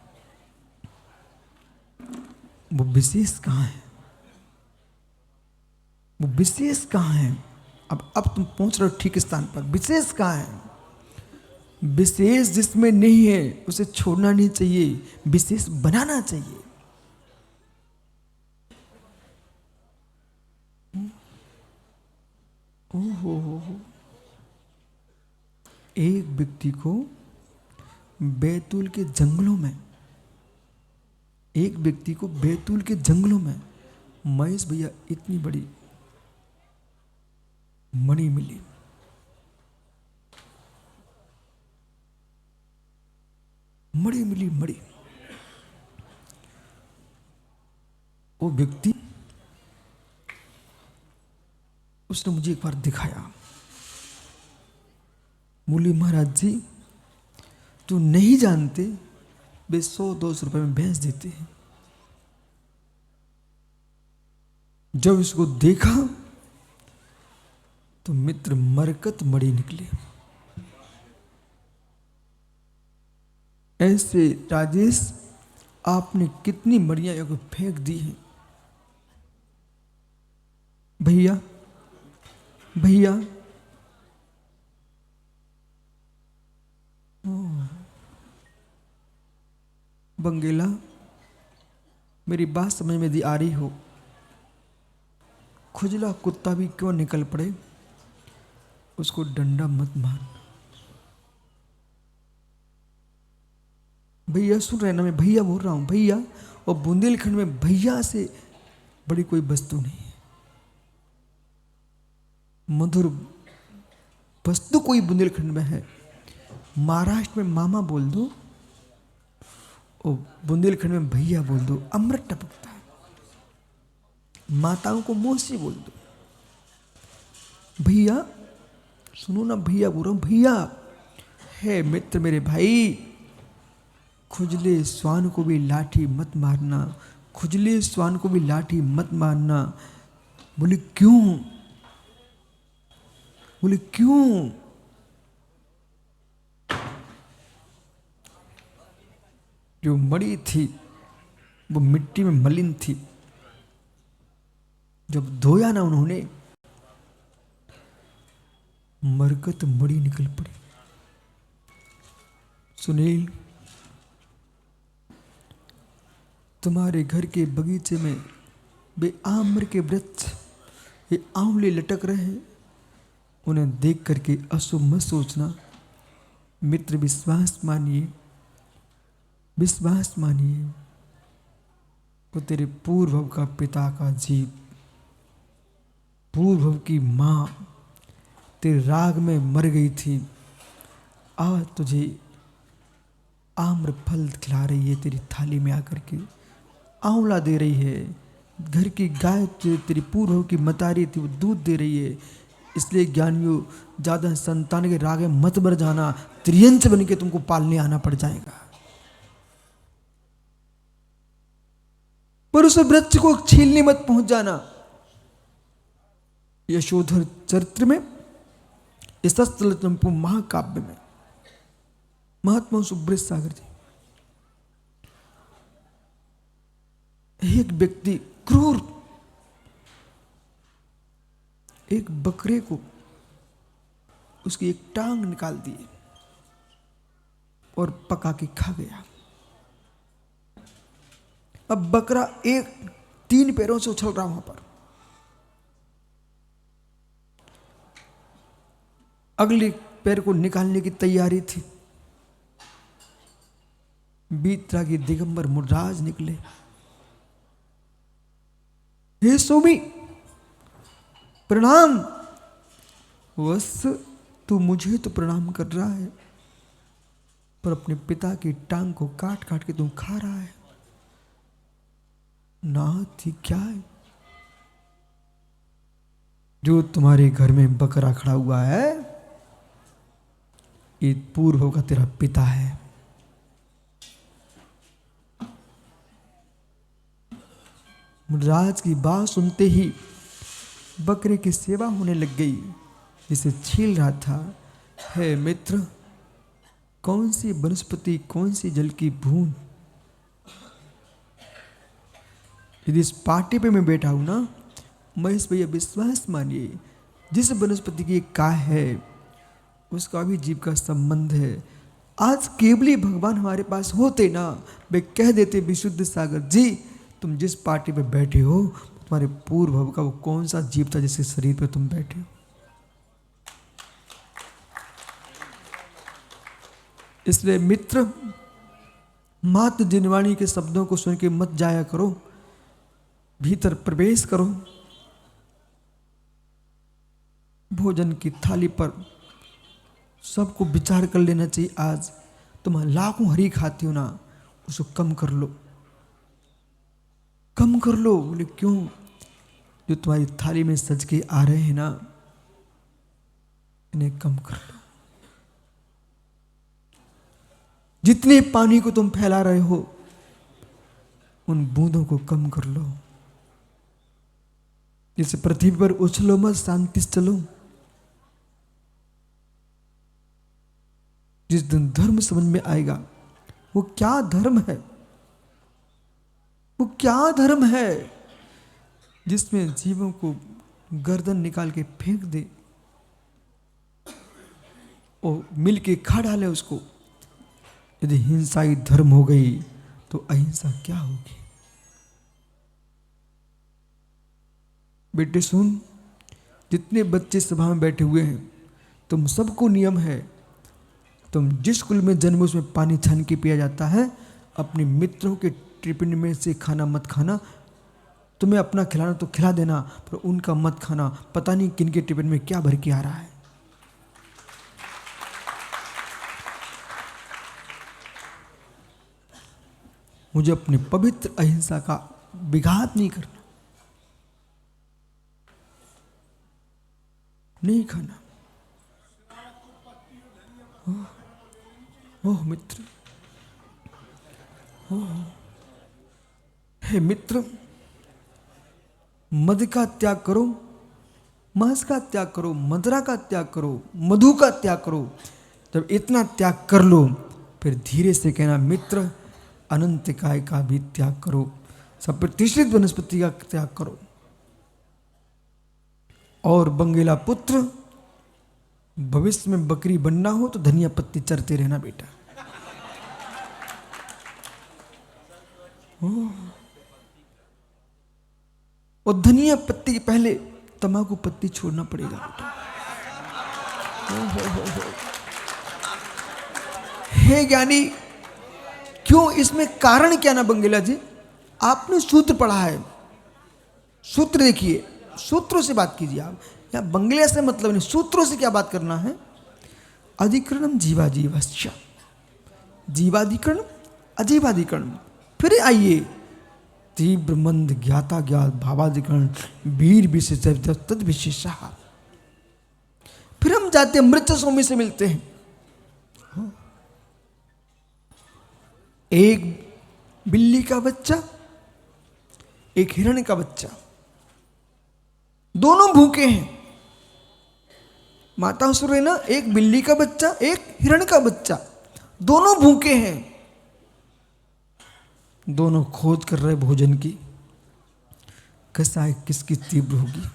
वो विशेष कहाँ है? वो विशेष कहाँ है? अब तुम पहुंच रहे हो ठीक स्थान पर। विशेष कहाँ है? विशेष जिसमें नहीं है उसे छोड़ना नहीं चाहिए, विशेष बनाना चाहिए। ओहो, एक व्यक्ति को बैतूल के जंगलों में, एक व्यक्ति को बैतूल के जंगलों में महेश भैया इतनी बड़ी मणि मिली। मणि मिली, मणि। वो व्यक्ति, उसने मुझे एक बार दिखाया, बोली महाराज जी तू नहीं जानते, वे 100-200 रुपए में भैंस देते हैं। जब इसको देखा तो मित्र मरकत मणि निकले। ऐसे राजेश आपने कितनी मड़ियां यहाँ को फेंक दी हैं। भैया भैया, बंगेला, मेरी बात समझ में यदि आ रही हो, खुजला कुत्ता भी क्यों निकल पड़े, उसको डंडा मत मार। भैया सुन रहे ना, मैं भैया बोल रहा हूँ, भैया। और बुंदेलखंड में भैया से बड़ी कोई वस्तु नहीं है। मधुर वस्तु कोई बुंदेलखंड में है, महाराष्ट्र में मामा बोल दो और बुंदेलखंड में भैया बोल दो, अमृत टपकता है। माताओं को मौसी बोल दो, भैया सुनो ना, भैया बोल रहा हूं, भैया है मित्र मेरे भाई, खुजले स्वान को भी लाठी मत मारना, खुजले स्वान को भी लाठी मत मारना। बोले क्यों? बोले क्यों? जो मड़ी थी वो मिट्टी में मलिन थी, जब धोया ना उन्होंने, मरकत मड़ी निकल पड़ी। सुनील, तुम्हारे घर के बगीचे में वे आम्र के वृक्ष, ये आंवले लटक रहे हैं, उन्हें देख करके अशुभ मत सोचना। मित्र विश्वास मानिए, विश्वास मानिए, वो तेरे पूर्व का पिता का जीव, पूर्व की माँ तेरे राग में मर गई थी, आज तुझे आम्र फल खिला रही है, तेरी थाली में आकर के आंवला दे रही है। घर की गाय तेरी पूर्व की मतारी थी, वो दूध दे रही है। इसलिए ज्ञानियों, ज्यादा संतान के राग में मत मर जाना, त्रियंश बन के तुमको पालने आना पड़ जाएगा। पर उस वृक्ष को छीलने मत पहुंच जाना। यशोधर चरित्र में, इस महाकाव्य में महात्मा सुब्रत सागर जी, एक व्यक्ति क्रूर एक बकरे को उसकी एक टांग निकाल दी और पका के खा गया। अब बकरा एक 3 पैरों से उछल रहा वहां पर, अगले पैर को निकालने की तैयारी थी। बीतरागी दिगंबर मुर्राज निकले, हे सोमी प्रणाम। वत्स, तू मुझे तो प्रणाम कर रहा है, पर अपने पिता की टांग को काट काट के तुम खा रहा है। नाथ, ये क्या है? जो तुम्हारे घर में बकरा खड़ा हुआ है, ये पूर्व का तेरा पिता है। राज की बात सुनते ही बकरे की सेवा होने लग गई, जिसे छील रहा था। हे मित्र, कौन सी वनस्पति, कौन सी जल की बूंद, यदि इस पार्टी पे मैं बैठा हूं ना, महेश भैया विश्वास मानिए, जिस वनस्पति की काय है उसका भी जीव का संबंध है। आज केवली भगवान हमारे पास होते ना, वे कह देते विशुद्ध सागर जी, तुम जिस पार्टी पे बैठे हो, तुम्हारे पूर्व का वो कौन सा जीव था जिसके शरीर पे तुम बैठे हो। इसलिए मित्र, मात्र जिनवाणी के शब्दों को सुन के मत जाया करो, भीतर प्रवेश करो। भोजन की थाली पर सबको विचार कर लेना चाहिए। आज तुम लाखों हरी खाते हो ना, उसको कम कर लो, कम कर लो। बोले क्यों? जो तुम्हारी थाली में सज के आ रहे हैं ना, इन्हें कम कर लो। जितने पानी को तुम फैला रहे हो, उन बूंदों को कम कर लो। जैसे पृथ्वी पर उछलो मत, शांति से चलो। जिस दिन धर्म समझ में आएगा, वो क्या धर्म है, वो क्या धर्म है जिसमें जीवों को गर्दन निकाल के फेंक दे और मिल के खा डाले उसको। यदि हिंसा ही धर्म हो गई तो अहिंसा क्या होगी? बेटे सुन, जितने बच्चे सभा में बैठे हुए हैं, तुम सबको नियम है, तुम जिस कुल में जन्म उसमें पानी छान के पिया जाता है, अपने मित्रों के टिफिन में से खाना मत खाना, तुम्हें अपना खिलाना तो खिला देना, पर उनका मत खाना, पता नहीं किन के टिफिन में क्या भर के आ रहा है। मुझे अपनी पवित्र अहिंसा का विघात नहीं करना, नहीं खाना। ओह मित्र, हे मित्र, मद का त्याग करो, मांस का त्याग करो, मदिरा का त्याग करो, मधु का त्याग करो। जब इतना त्याग कर लो, फिर धीरे से कहना मित्र अनंत काय का भी त्याग करो, सब प्रतिष्ठित वनस्पति का त्याग करो। और बंगेला पुत्र, भविष्य में बकरी बनना हो तो धनिया पत्ती चरते रहना बेटा। और धनिया पत्ती के पहले तंबाकू पत्ती छोड़ना पड़ेगा बेटा। हे ज्ञानी, क्यों, इसमें कारण क्या ना बंगेला जी? आपने सूत्र पढ़ा है, सूत्र देखिए, सूत्रों से बात कीजिए आप। या बंगले से मतलब नहीं, सूत्रों से क्या बात करना है? अधिकरणम जीवाजीवश्च, जीवाधिकरण अजीवाधिकरण। फिर आइए तीव्र मंद ज्ञाता ज्ञात भावाधिकरण वीर विशेष तद विशेष। फिर हम जाते हैं मृत स्वामी से मिलते हैं। एक बिल्ली का बच्चा, एक हिरण का बच्चा, दोनों भूखे हैं। माता असुर है ना, एक बिल्ली का बच्चा, एक हिरण का बच्चा, दोनों भूखे हैं। दोनों खोज कर रहे भोजन की, कैसा है, किसकी तीव्र होगी।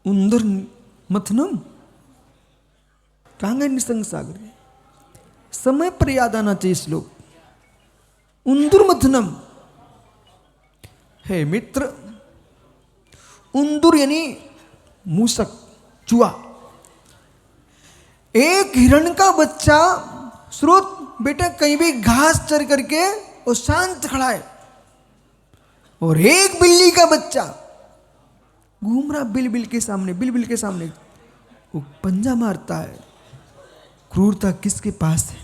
उंदर मथनम, कहां गए निसंग सागर? समय पर याद आना चाहिए श्लोक। उंदुर मथनम, हे मित्र, उंदुर यानी मूसक, चूहा। एक हिरण का बच्चा स्रोत बेटा कहीं भी घास चर करके और शांत खड़ा है, और एक बिल्ली का बच्चा घूम रहा बिल के सामने, बिल के सामने, वो पंजा मारता है। क्रूरता किसके पास है?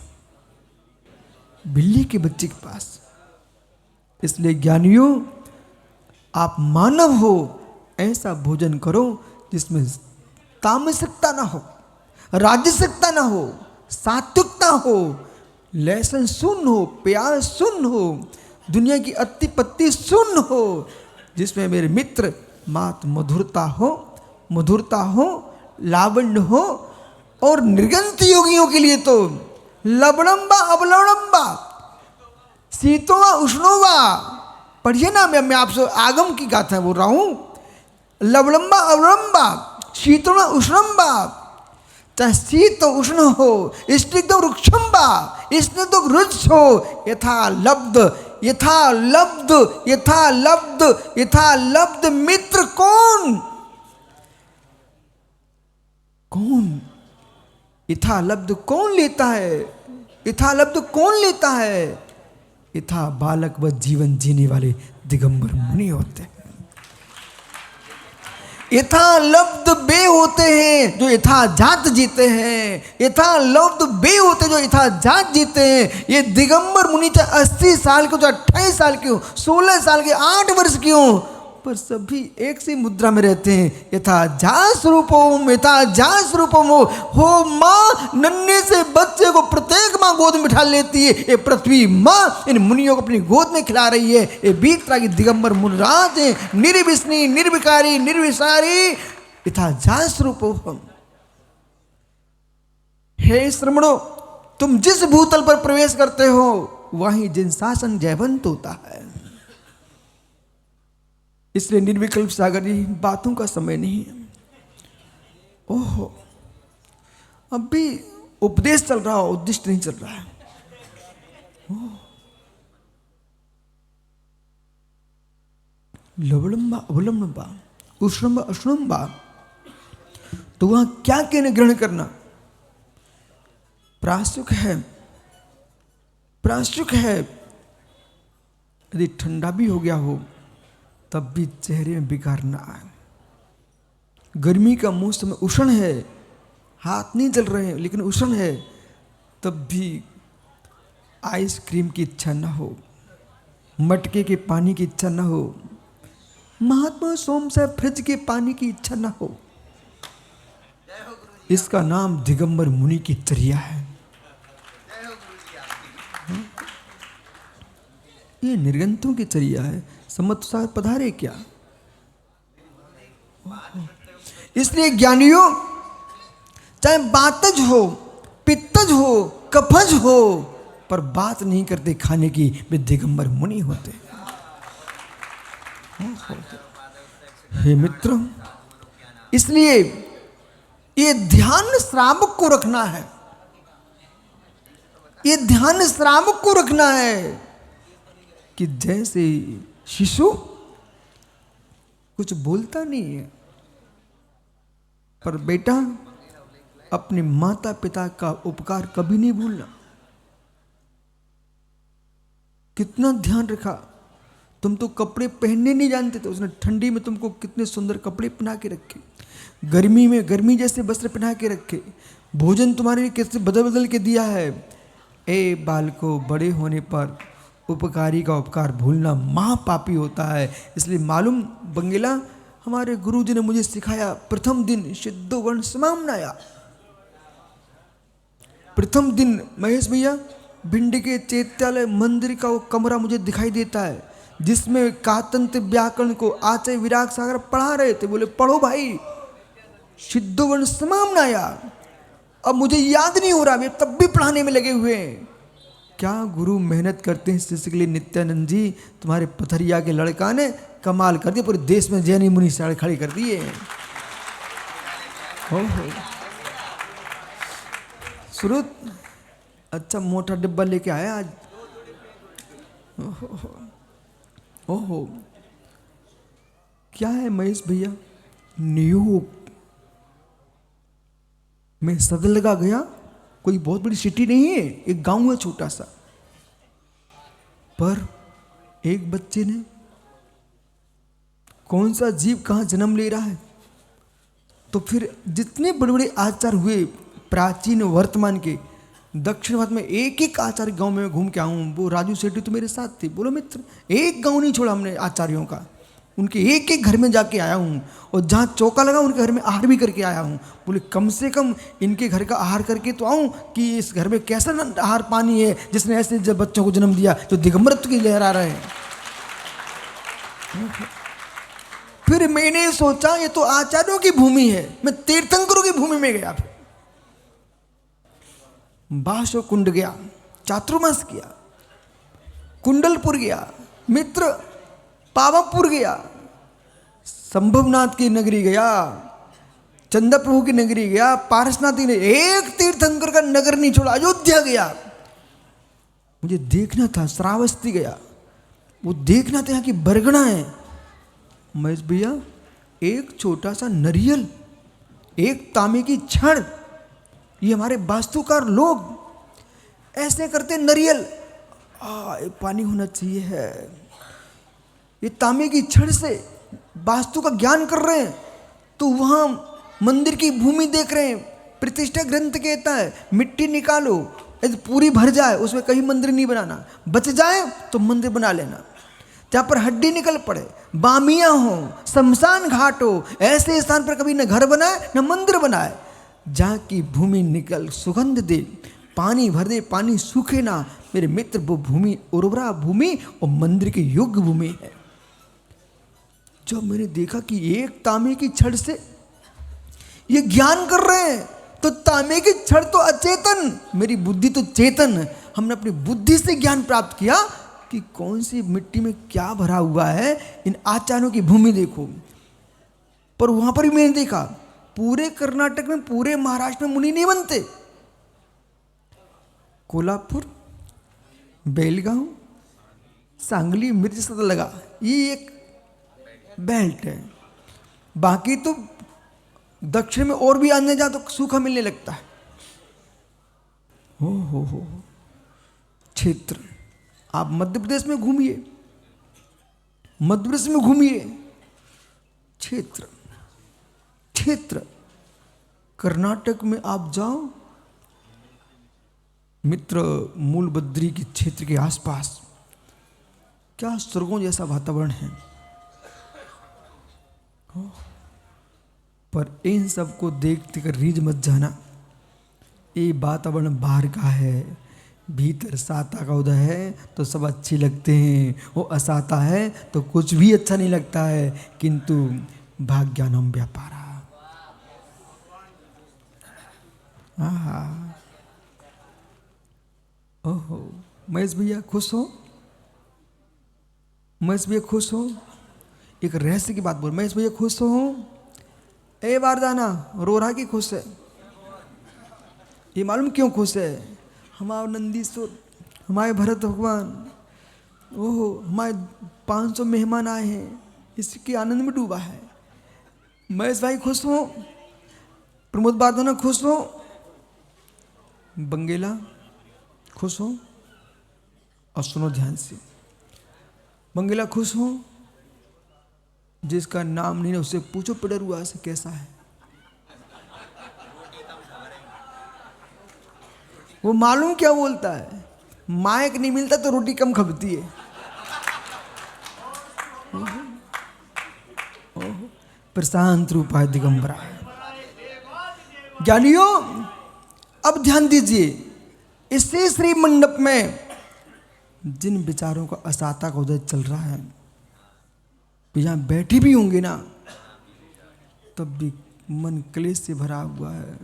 बिल्ली के बच्चे के पास। इसलिए ज्ञानियों, आप मानव हो, ऐसा भोजन करो जिसमें तामसिकता ना हो, राजसिकता ना हो, सात्विकता हो, लहसुन शून्य हो, प्याज शून्य हो, दुनिया की अति पत्ती शून्य हो, जिसमें मेरे मित्र मात मधुरता हो, लावण्य हो। और निर्गंत योगियों के लिए तो लवणम्बा अवलवणम्बा, शीतोवा उष्णोवा। पढ़िए ना, मैं आपसे आगम की गाथा बोल रहा हूं। लवणम्बा अवलंबा, शीतोवा उष्णम्बा, चाहे शीत उष्ण हो, स्निग्ध वृक्षम्बा, स्निग्ध वृक्ष हो, यथा लब्ध यथा लब्ध यथा लब्ध यथा लब्ध। मित्र कौन? कौन यथा लब्ध कौन लेता है? यथा लब्ध कौन लेता है? यथा बालक व जीवन जीने वाले दिगंबर मुनि होते हैं। यथा लब्ध वे होते हैं जो यथा जात जीते हैं, यथा लब्ध वे होते हैं जो यथा जात जीते हैं। ये दिगंबर मुनि चाहे 80 साल के हो, चाहे 28 साल के हो, 16 साल के, 8 वर्ष के हो, पर सभी एक सी मुद्रा में रहते हैं। यथा जास रूपम, यथा जास रूपम हो। माँ नन्हे से बच्चे को प्रत्येक माँ गोद में बिठा लेती है। ये पृथ्वी माँ इन मुनियों को अपनी गोद में खिला रही है। ये बीतरा की दिगंबर मुनराज है, निर्विष्णी, निर्विकारी, निर्विसारी, यथा जास रूपम। हे श्रमणों, तुम जिस भूतल पर प्रवेश करते हो वहीं जिन शासन जयवंत होता है। इसलिए निर्विकल्प सागर जी, बातों का समय नहीं है। ओहो, अब भी उपदेश चल रहा हो, उद्दिष्ट नहीं चल रहा है। लवणम्बा अवलंबा, उष्णम्बा अष्णम्बा, तो वहां क्या कहने ग्रहण करना? प्रासुक है, प्रासुक है, यदि ठंडा भी हो गया हो तब भी चेहरे में बिगाड़ ना आए। गर्मी का मौसम उष्ण है, हाथ नहीं जल रहे हैं लेकिन उष्ण है, तब भी आइसक्रीम की इच्छा ना हो, मटके के पानी की इच्छा ना हो, महात्मा सोम साहब फ्रिज के पानी की इच्छा ना हो। इसका नाम दिगंबर मुनि की चर्या है। ये निर्गंतों की चर्या है। समत्सार पधारे क्या? इसलिए ज्ञानियों, चाहे बातज हो, पित्तज हो, कफज हो, पर बात नहीं करते खाने की, वे दिगंबर मुनि होते। हे मित्र, इसलिए ये ध्यान श्रावक को रखना है, ये ध्यान श्रावक को रखना है कि जैसे शिशु कुछ बोलता नहीं है, पर बेटा अपने माता पिता का उपकार कभी नहीं भूलना। कितना ध्यान रखा, तुम तो कपड़े पहनने नहीं जानते थे, उसने ठंडी में तुमको कितने सुंदर कपड़े पहना के रखे, गर्मी में गर्मी जैसे वस्त्र पहना के रखे, भोजन तुम्हारे लिए कैसे बदल बदल के दिया है। ए बालको, बड़े होने पर उपकारी का उपकार भूलना महापापी होता है। इसलिए मालूम बंगेला, हमारे गुरु जी ने मुझे सिखाया, प्रथम दिन सिद्धो वर्ण समामनाया। प्रथम दिन महेश भैया भिंडी के चैत्यालय मंदिर का वो कमरा मुझे दिखाई देता है, जिसमें कातंत्र व्याकरण को आचार्य विराग सागर पढ़ा रहे थे। बोले पढ़ो भाई, सिद्धो वर्ण समामनाया। अब मुझे याद नहीं हो रहा, वे तब भी पढ़ाने में लगे हुए हैं। क्या गुरु मेहनत करते हैं शिष्य के लिए। नित्यानंद जी, तुम्हारे पथरिया के लड़का ने कमाल कर दिया, पूरे देश में जैनी मुनि साढ़े खड़े कर दिए। सुरुत अच्छा मोटा डिब्बा लेके आया आज। ओहो, क्या है महेश भैया? न्यूयॉर्क में सदलगा गया, कोई बहुत बड़ी सिटी नहीं है, एक गांव है छोटा सा, पर एक बच्चे ने कौन सा जीव कहां जन्म ले रहा है। तो फिर जितने बड़े बड़े आचार्य हुए प्राचीन वर्तमान के, दक्षिण भारत में एक एक आचार्य गांव में घूम के आऊँ। वो राजू सेठी तो मेरे साथ थे। बोलो मित्र, एक गांव नहीं छोड़ा हमने आचार्यों का, उनके एक एक घर में जाके आया हूँ, और जहाँ चौका लगा उनके घर में आहार भी करके आया हूँ। बोले कम से कम इनके घर का आहार करके तो आऊँ कि इस घर में कैसा आहार पानी है जिसने ऐसे जब बच्चों को जन्म दिया जो दिगंबरत्व की लहरा रहे हैं। फिर मैंने सोचा ये तो आचार्यों की भूमि है, मैं तीर्थंकरों की भूमि में गया। फिर बाशो कुंड गया, चातुर्मास किया, कुंडलपुर गया, मित्र पावापुर गया, संभवनाथ की नगरी गया, चंदा प्रभु की नगरी गया, पारसनाथ की नगरी, एक तीर्थंकर का नगर नहीं छोड़ा। अयोध्या गया, मुझे देखना था। श्रावस्ती गया, वो देखना था यहाँ की बरगना है। महेश भैया, एक छोटा सा नरियल, एक तांबे की छड़, ये हमारे वास्तुकार लोग ऐसे करते नरियल, पानी होना चाहिए है, ये तांबे की छड़ से वास्तु का ज्ञान कर रहे हैं। तो वहाँ मंदिर की भूमि देख रहे हैं, प्रतिष्ठा ग्रंथ कहता है मिट्टी निकालो, यदि पूरी भर जाए उसमें कहीं मंदिर नहीं बनाना, बच जाए तो मंदिर बना लेना। जहाँ पर हड्डी निकल पड़े, बामियाँ हो, शमशान घाट हो, ऐसे स्थान पर कभी न घर बनाए न मंदिर बनाए। जहाँ की भूमि निकल सुगंध दे, पानी भर दे, पानी सूखे ना, मेरे मित्र वो भूमि उर्वरा भूमि और मंदिर की योग्य भूमि है। जब मैंने देखा कि एक तांबे की छड़ से ये ज्ञान कर रहे हैं, तो तांबे की छड़ तो अचेतन, मेरी बुद्धि तो चेतन। हमने अपनी बुद्धि से ज्ञान प्राप्त किया कि कौन सी मिट्टी में क्या भरा हुआ है। इन आचार्यों की भूमि देखो। पर वहां पर भी मैंने देखा, पूरे कर्नाटक में, पूरे महाराष्ट्र में मुनि नहीं बनते। कोल्हापुर, बेलगांव, सांगली, मिर्च से लगा, ये एक बेल्ट है। बाकी तो दक्षिण में और भी आने जा तो सूखा मिलने लगता है। हो क्षेत्र, आप मध्य प्रदेश में घूमिए, मध्य प्रदेश में घूमिए, क्षेत्र क्षेत्र, कर्नाटक में आप जाओ मित्र, मूलबद्री के क्षेत्र के आसपास क्या स्वर्गों जैसा वातावरण है। पर इन सबको देखते कर रीझ मत जाना, ये वातावरण बाहर का है, भीतर साता का उदय है तो सब अच्छे लगते हैं, वो असाता है तो कुछ भी अच्छा नहीं लगता है। किंतु भाग्यानम व्यापारा। ओहो, महेश भैया खुश हो? महेश भैया खुश हो? एक रहस्य की बात बोल, महेश भैया खुश हो? ए वारदाना रो रहा कि खुश है? ये मालूम क्यों खुश है? हमारे नंदीश्वर, हमारे भरत भगवान, ओहो हमारे 500 मेहमान आए हैं, इसके आनंद में डूबा है। महेश भाई खुश हो? प्रमोद वारदाना खुश हो? बंगेला खुश हो? और सुनो ध्यान से, बंगेला खुश हो? जिसका नाम नहीं है उससे पूछो पिडरुआ से कैसा है। वो मालूम क्या बोलता है, माइक नहीं मिलता तो रोटी कम खपती है। प्रशांत रूपा दिगंबरा। ज्ञानियों अब ध्यान दीजिए, इसी श्री मंडप में जिन विचारों का असाता का उदय चल रहा है, यहां बैठे भी होंगे ना तब भी मन क्लेश से भरा हुआ है,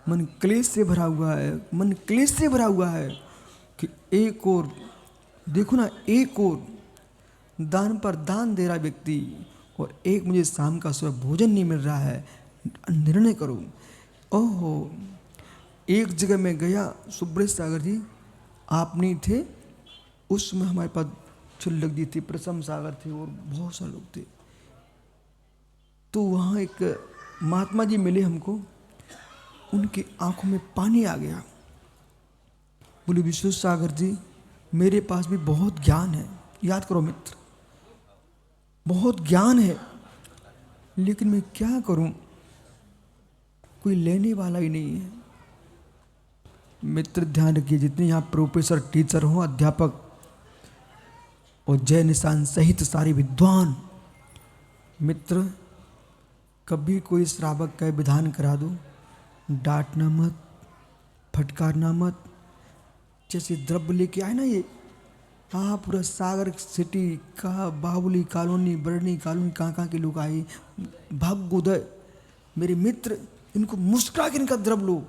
मन क्लेश से भरा हुआ है, मन क्लेश से भरा हुआ है कि एक और देखो ना, एक और दान पर दान दे रहा व्यक्ति और एक मुझे शाम का सुबह भोजन नहीं मिल रहा है, निर्णय करो। ओहो, एक जगह मैं गया, सुब्रत सागर जी आप नहीं थे उस समय, हमारे पास छुल्लक जी थी, प्रसम सागर थे और बहुत सारे लोग थे। तो वहाँ एक महात्मा जी मिले हमको, उनकी आंखों में पानी आ गया। बोले विश्व सागर जी मेरे पास भी बहुत ज्ञान है, याद करो मित्र, बहुत ज्ञान है, लेकिन मैं क्या करूं, कोई लेने वाला ही नहीं है। मित्र ध्यान रखिए, जितने यहाँ प्रोफेसर टीचर हो, अध्यापक और जय निशान सहित सारे विद्वान मित्र, कभी कोई श्रावक का विधान करा दो, डांटना मत, फटकारना मत। जैसे द्रव्य लेके आए ना ये, हाँ पूरा सागर सिटी का, बाहुली कॉलोनी, बरनी कॉलोनी, कहाँ के लोग आए, भाग्योदय मेरे मित्र, इनको मुस्कुरा के इनका द्रव्य लो,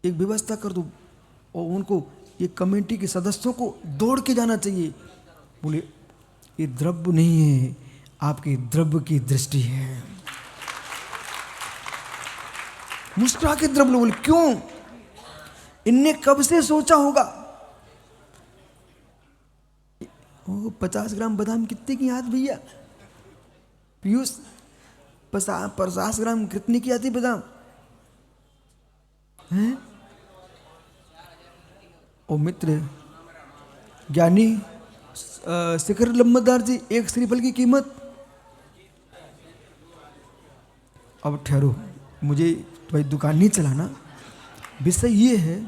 एक व्यवस्था कर दो और उनको, ये कमेटी के सदस्यों को दौड़ के जाना चाहिए। बोले ये द्रव्य नहीं है, आपके द्रव्य की दृष्टि है, मुस्कुरा के द्रव्य लो। बोले क्यों? इनने कब से सोचा होगा। 50 ग्राम बादाम कितने की आती भैया? पीयूष 50 ग्राम कितने की आती बादाम हैं? ओ मित्र ज्ञानी शिखर लंबदार जी, एक श्रीफल की कीमत। अब ठहरो, मुझे भाई दुकान नहीं चलाना, विषय ये है,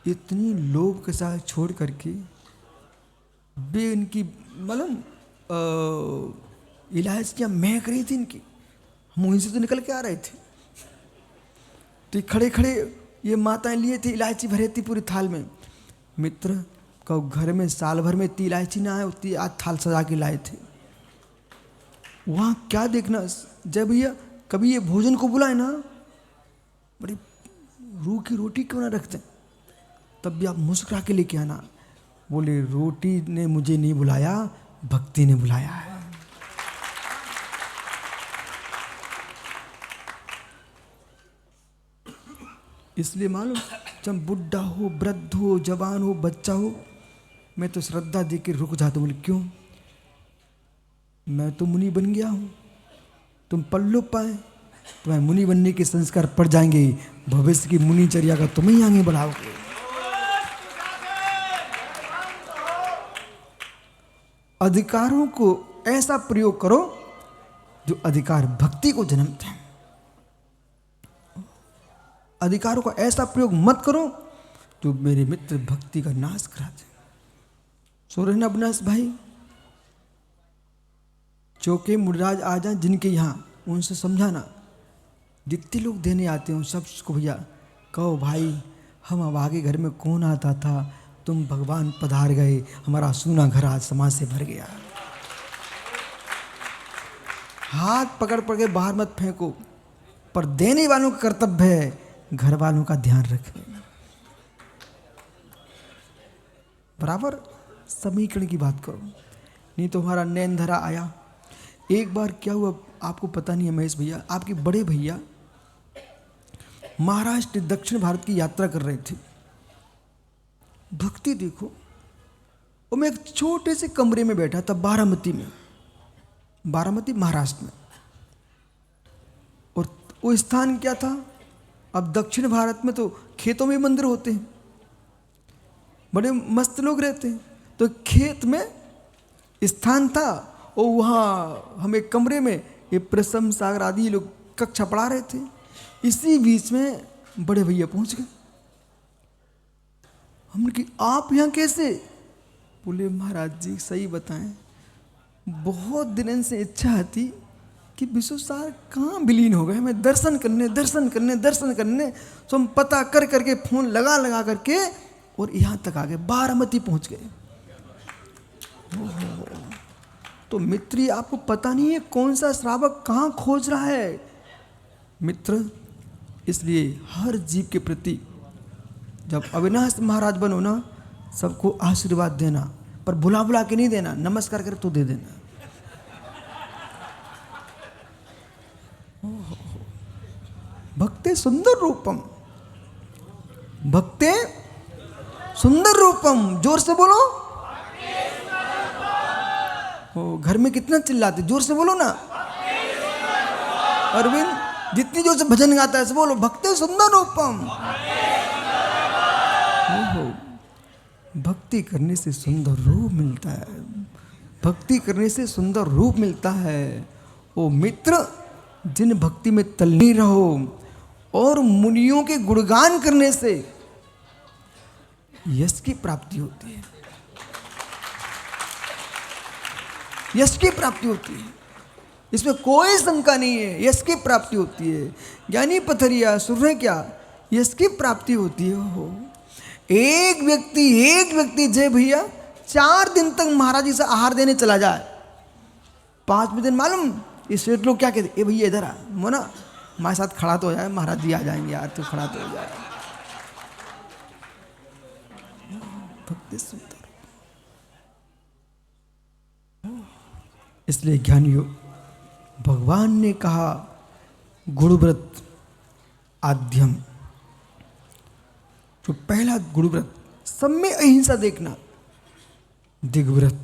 इतनी लोभ के साथ छोड़ करके बे इनकी मतलब इलायचियाँ महक रही थी इनकी, हम वहीं से तो निकल के आ रहे थे, तो खड़े खड़े ये माताएं लिए थे, इलायची भरे थी पूरी थाल में। मित्र का घर में साल भर में इतनी इलायची ना आए, उतनी आज थाल सजा के लाए थे। वहाँ क्या देखना, जब भैया कभी ये भोजन को बुलाए ना, बड़ी रूह की रोटी क्यों ना रखते, तब भी आप मुस्कुरा के लेके आना। बोले रोटी ने मुझे नहीं बुलाया, भक्ति ने बुलाया है। इसलिए मालूम, जब बुढ़ा हो, वृद्ध हो, जवान हो, बच्चा हो, मैं तो श्रद्धा दे के रुक जाता हूँ। बोले क्यों? मैं तो मुनि बन गया हूँ, तुम पल्लो पाए, तुम्हें मुनि बनने के संस्कार पड़ जाएंगे, भविष्य की मुनिचर्या का तुम ही आगे बढ़ाओगे। अधिकारों को ऐसा प्रयोग करो जो अधिकार भक्ति को जन्मते हैं। अधिकारों का ऐसा प्रयोग मत करो जो मेरे मित्र भक्ति का नाश कराते। सोरेन अविनाश भाई चौके मुराज आ जाए जिनके यहाँ, उनसे समझाना, जितने लोग देने आते हैं सबको भैया कहो भाई हम अब आगे घर में कौन आता था, तुम भगवान पधार गए, हमारा सूना घर आज समाज से भर गया। हाथ पकड़ पकड़ के बाहर मत फेंको, पर देने वालों का कर्तव्य है घर वालों का ध्यान रखें। बराबर समीकरण की बात करो, नहीं तो हमारा नैन धरा आया। एक बार क्या हुआ आपको पता नहीं है महेश भैया, आपके बड़े भैया महाराष्ट्र दक्षिण भारत की यात्रा कर रहे थे। भक्ति देखो, और मैं एक छोटे से कमरे में बैठा था बारामती में, बारामती महाराष्ट्र में। और वो स्थान क्या था, अब दक्षिण भारत में तो खेतों में मंदिर होते हैं, बड़े मस्त लोग रहते हैं, तो खेत में स्थान था और वहाँ हम एक कमरे में ये प्रसम सागर आदि लोग कक्षा पढ़ा रहे थे। इसी बीच में बड़े भैया पहुँच गए। हमने कि आप यहाँ कैसे? बोले महाराज जी सही बताएं, बहुत दिन से इच्छा थी कि विश्व सार कहाँ विलीन हो गए, हमें दर्शन करने दर्शन करने दर्शन करने। तो हम पता कर करके फोन लगा लगा करके और यहाँ तक आ गए, बारामती पहुँच गए। तो मित्र आपको पता नहीं है कौन सा श्रावक कहाँ खोज रहा है। मित्र इसलिए हर जीव के प्रति जब अविनाश महाराज बनो ना, सबको आशीर्वाद देना, पर बुला बुला के नहीं देना, नमस्कार कर तो दे देना। भक्ते सुंदर रूपम, भक्ते सुंदर रूपम, जोर से बोलो। घर में कितना चिल्लाते, जोर से बोलो ना। अरविंद जितनी जोर से भजन गाता है बोलो भक्ते सुंदर रूपम। भक्ति करने से सुंदर रूप मिलता है, भक्ति करने से सुंदर रूप मिलता है। ओ मित्र जिन भक्ति में तल्लीन रहो और मुनियों के गुणगान करने से यश की प्राप्ति होती है, यश की प्राप्ति होती है, इसमें कोई शंका नहीं है। यश की प्राप्ति होती है। ज्ञानी पथरिया सुन रहे क्या, यश की प्राप्ति होती है। हो एक व्यक्ति जय भैया 4 दिन तक महाराज जी से आहार देने चला जाए, 5वें दिन मालूम ये सेठ लोग क्या कहते, ए भैया इधर आ, मोना हमारे साथ खड़ा तो हो जाए, महाराज जी आ जाएंगे यार, तो खड़ा तो हो जाए। भक्ति सुंदर, इसलिए ज्ञानियों भगवान ने कहा गुणव्रत आद्यम, जो पहला गुणव्रत, सब में अहिंसा देखना, दिग्व्रत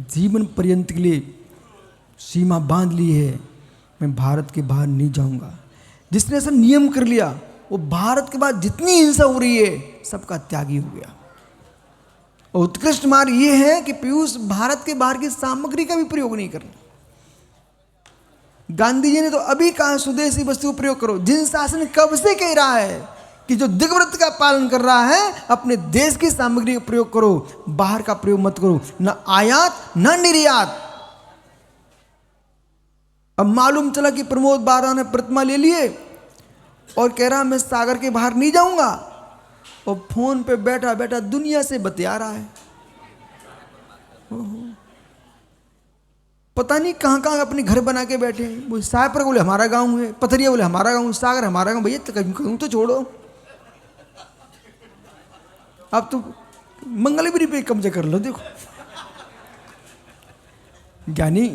जीवन पर्यंत के लिए सीमा बांध ली है, मैं भारत के बाहर नहीं जाऊंगा। जिसने ऐसा नियम कर लिया वो भारत के बाद जितनी हिंसा हो रही है सबका त्यागी हो गया। और उत्कृष्ट मार्ग ये है कि पीयूष भारत के बाहर की सामग्री का भी प्रयोग नहीं करना। गांधी जी ने तो अभी कहा स्वदेशी वस्तु प्रयोग करो। जिन शासन कब से कह रहा है कि जो दिग्व्रत का पालन कर रहा है अपने देश की सामग्री का प्रयोग करो, बाहर का प्रयोग मत करो, न आयात न निर्यात। अब मालूम चला कि प्रमोद बारह ने प्रतिमा ले लिए और कह रहा मैं सागर के बाहर नहीं जाऊंगा, और फोन पे बैठा बैठा दुनिया से बतिया रहा है। पता नहीं कहाँ कहाँ अपने घर बना के बैठे हैं। वो सायपुर बोले हमारा गांव है, पथरिया बोले हमारा गांव, सागर हमारा गांव। भैया कहूँ तो छोड़ो, अब तो मंगलगिरी पे कब्जा कर लो। देखो ज्ञानी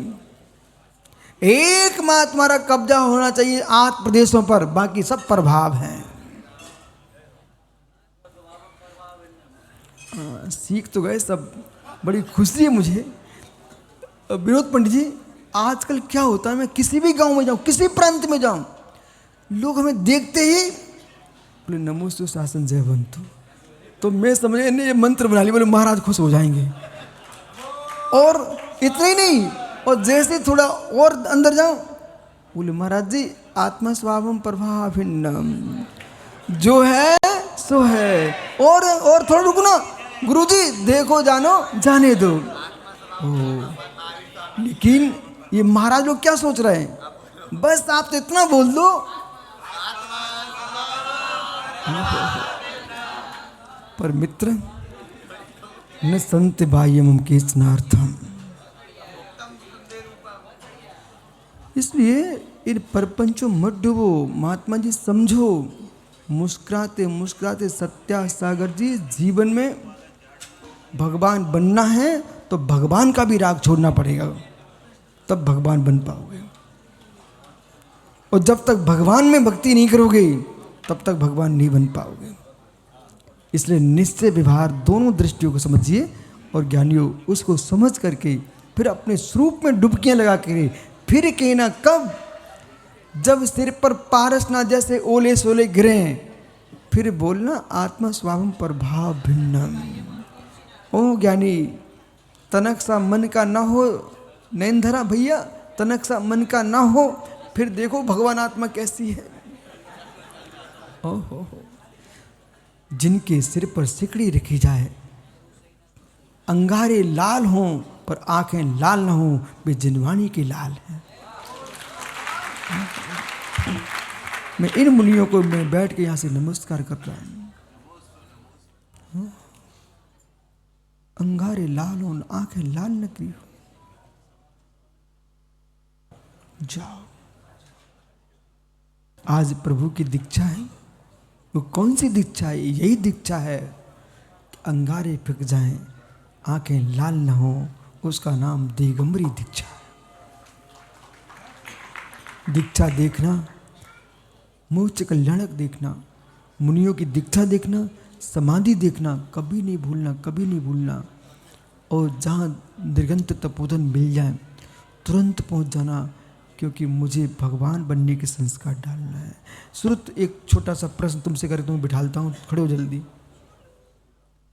एकमात्र तुम्हारा कब्जा होना चाहिए 8 प्रदेशों पर, बाकी सब प्रभाव हैं। सीख तो गए सब, बड़ी खुशी है मुझे। विनोद पंडित जी आजकल क्या होता है, मैं किसी भी गांव में जाऊं, किसी प्रांत में जाऊं, लोग हमें देखते ही बोले नमोस्तु शासन जयवंतु, तो मैं समझे ये मंत्र बना लिया, बोले महाराज खुश हो जाएंगे। और इतना ही नहीं, और जैसे थोड़ा और अंदर जाओ, बोले महाराज जी आत्मा स्वभावम प्रभाभिन्नम, जो है सो है। और थोड़ा रुको ना गुरुजी, देखो जानो जाने दो। ओ, लेकिन ये महाराज लोग क्या सोच रहे हैं, बस आप तो इतना बोल दो। पर मित्र न संत बाह्यम केचनार्थम, इसलिए इन परपंचों मत डूबो। महात्मा जी समझो, मुस्कुराते मुस्कुराते सत्या सागर जी, जीवन में भगवान बनना है तो भगवान का भी राग छोड़ना पड़ेगा, तब भगवान बन पाओगे। और जब तक भगवान में भक्ति नहीं करोगे तब तक भगवान नहीं बन पाओगे। इसलिए निश्चय व्यवहार दोनों दृष्टियों को समझिए, और ज्ञानियों उसको समझ करके फिर अपने स्वरूप में डुबकियां लगा के फिर कहना कब, जब सिर पर पारस ना जैसे ओले सोले गिरे, फिर बोलना आत्मा स्वभावम प्रभाव भिन्नम। ओ ज्ञानी, तनक सा मन का ना हो, नैनधरा भैया, तनक सा मन का ना हो, फिर देखो भगवान आत्मा कैसी है। ओहो, जिनके सिर पर सिकड़ी रखी जाए, अंगारे लाल हों पर आंखें लाल न हों, वे जिनवानी के लाल हैं। मैं इन मुनियों को मैं बैठ के यहां से नमस्कार कर रहा हूं। अंगारे लाल हो, आंखें लाल न करी हो। जाओ, आज प्रभु की दीक्षा है। वो कौन सी दीक्षा है? यही दीक्षा है कि अंगारे फिक जाएं, आंखें लाल न हो, उसका नाम दिगंबरी दीक्षा है। दीक्षा देखना, मोक्ष कल्याणक देखना, मुनियों की दीक्षा देखना, समाधि देखना, कभी नहीं भूलना, कभी नहीं भूलना। और जहाँ दिगंत तपोधन मिल जाए तुरंत पहुँच जाना, क्योंकि मुझे भगवान बनने के संस्कार डालना है। सुरत, एक छोटा सा प्रश्न तुमसे करके तुम्हें बिठालता हूँ, खड़े हो जल्दी।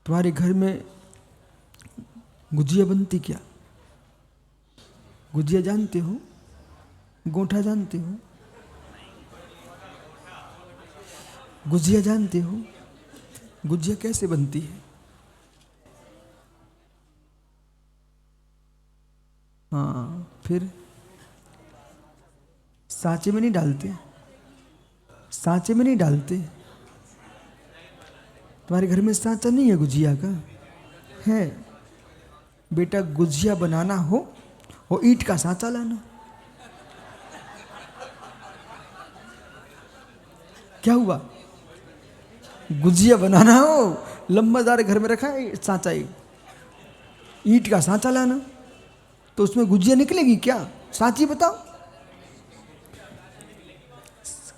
तुम्हारे घर में गुजिया बनती क्या? गुजिया जानते हो? गोंठा जानते हो? गुजिया जानते हो? गुजिया कैसे बनती है? हाँ, फिर सांचे में नहीं डालते, सांचे में नहीं डालते। तुम्हारे घर में सांचा नहीं है गुजिया का? है बेटा, गुजिया बनाना हो वो ईंट का सांचा लाना। क्या हुआ? गुजिया बनाना हो, लंबादार घर में रखा है सांचा, ईंट का सांचा लाना, तो उसमें गुजिया निकलेगी क्या? सांची बताओ।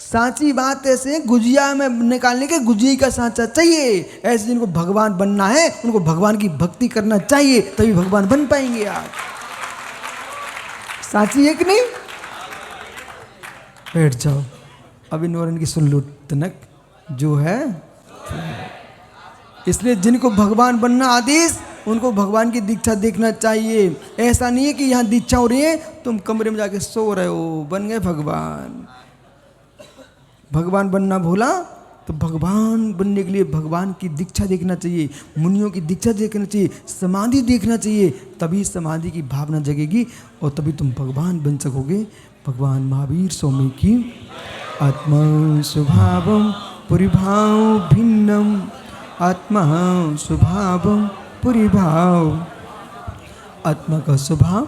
सांची बात ऐसे, गुजिया में निकालने के गुजिया का सांचा चाहिए। ऐसे जिनको भगवान बनना है उनको भगवान की भक्ति करना चाहिए, तभी भगवान बन पाएंगे। आप सांची है कि नहीं? बैठ जाओ, अब इन और इनकी सुन लो तनक जो है। इसलिए जिनको भगवान बनना आदेश, उनको भगवान की दीक्षा देखना चाहिए। ऐसा नहीं है कि यहाँ दीक्षा हो रही है, तुम कमरे में जाके सो रहे हो, बन गए भगवान। भगवान बनना भूला तो भगवान बनने के लिए भगवान की दीक्षा देखना चाहिए, मुनियों की दीक्षा देखना चाहिए, समाधि देखना चाहिए, तभी समाधि की भावना जगेगी और तभी तुम भगवान बन सकोगे। भगवान महावीर स्वामी की आत्मा स्वभावम परिभाव भिन्नम, आत्मा स्वभावम परिभाव, आत्मा का स्वभाव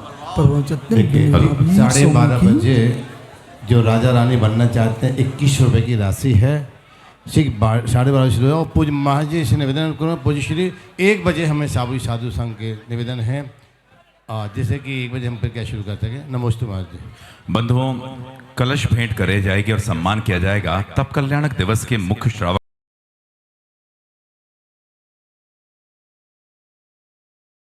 देखिए 12:30 बजे जो राजा रानी बनना चाहते हैं 21 रुपये की राशि है। ठीक 12:30 शुरू है और पूज्य महाराज जी से निवेदन करूँ, पूज्य श्री 1 बजे हमें साधु संघ के निवेदन है, जैसे कि 1 बजे हम फिर क्या शुरू करते हैं। नमस्ते महाराज जी। बंधुओं, कलश भेंट करे जाएगी और सम्मान किया जाएगा, तब कल्याणक दिवस के मुख्य श्रावक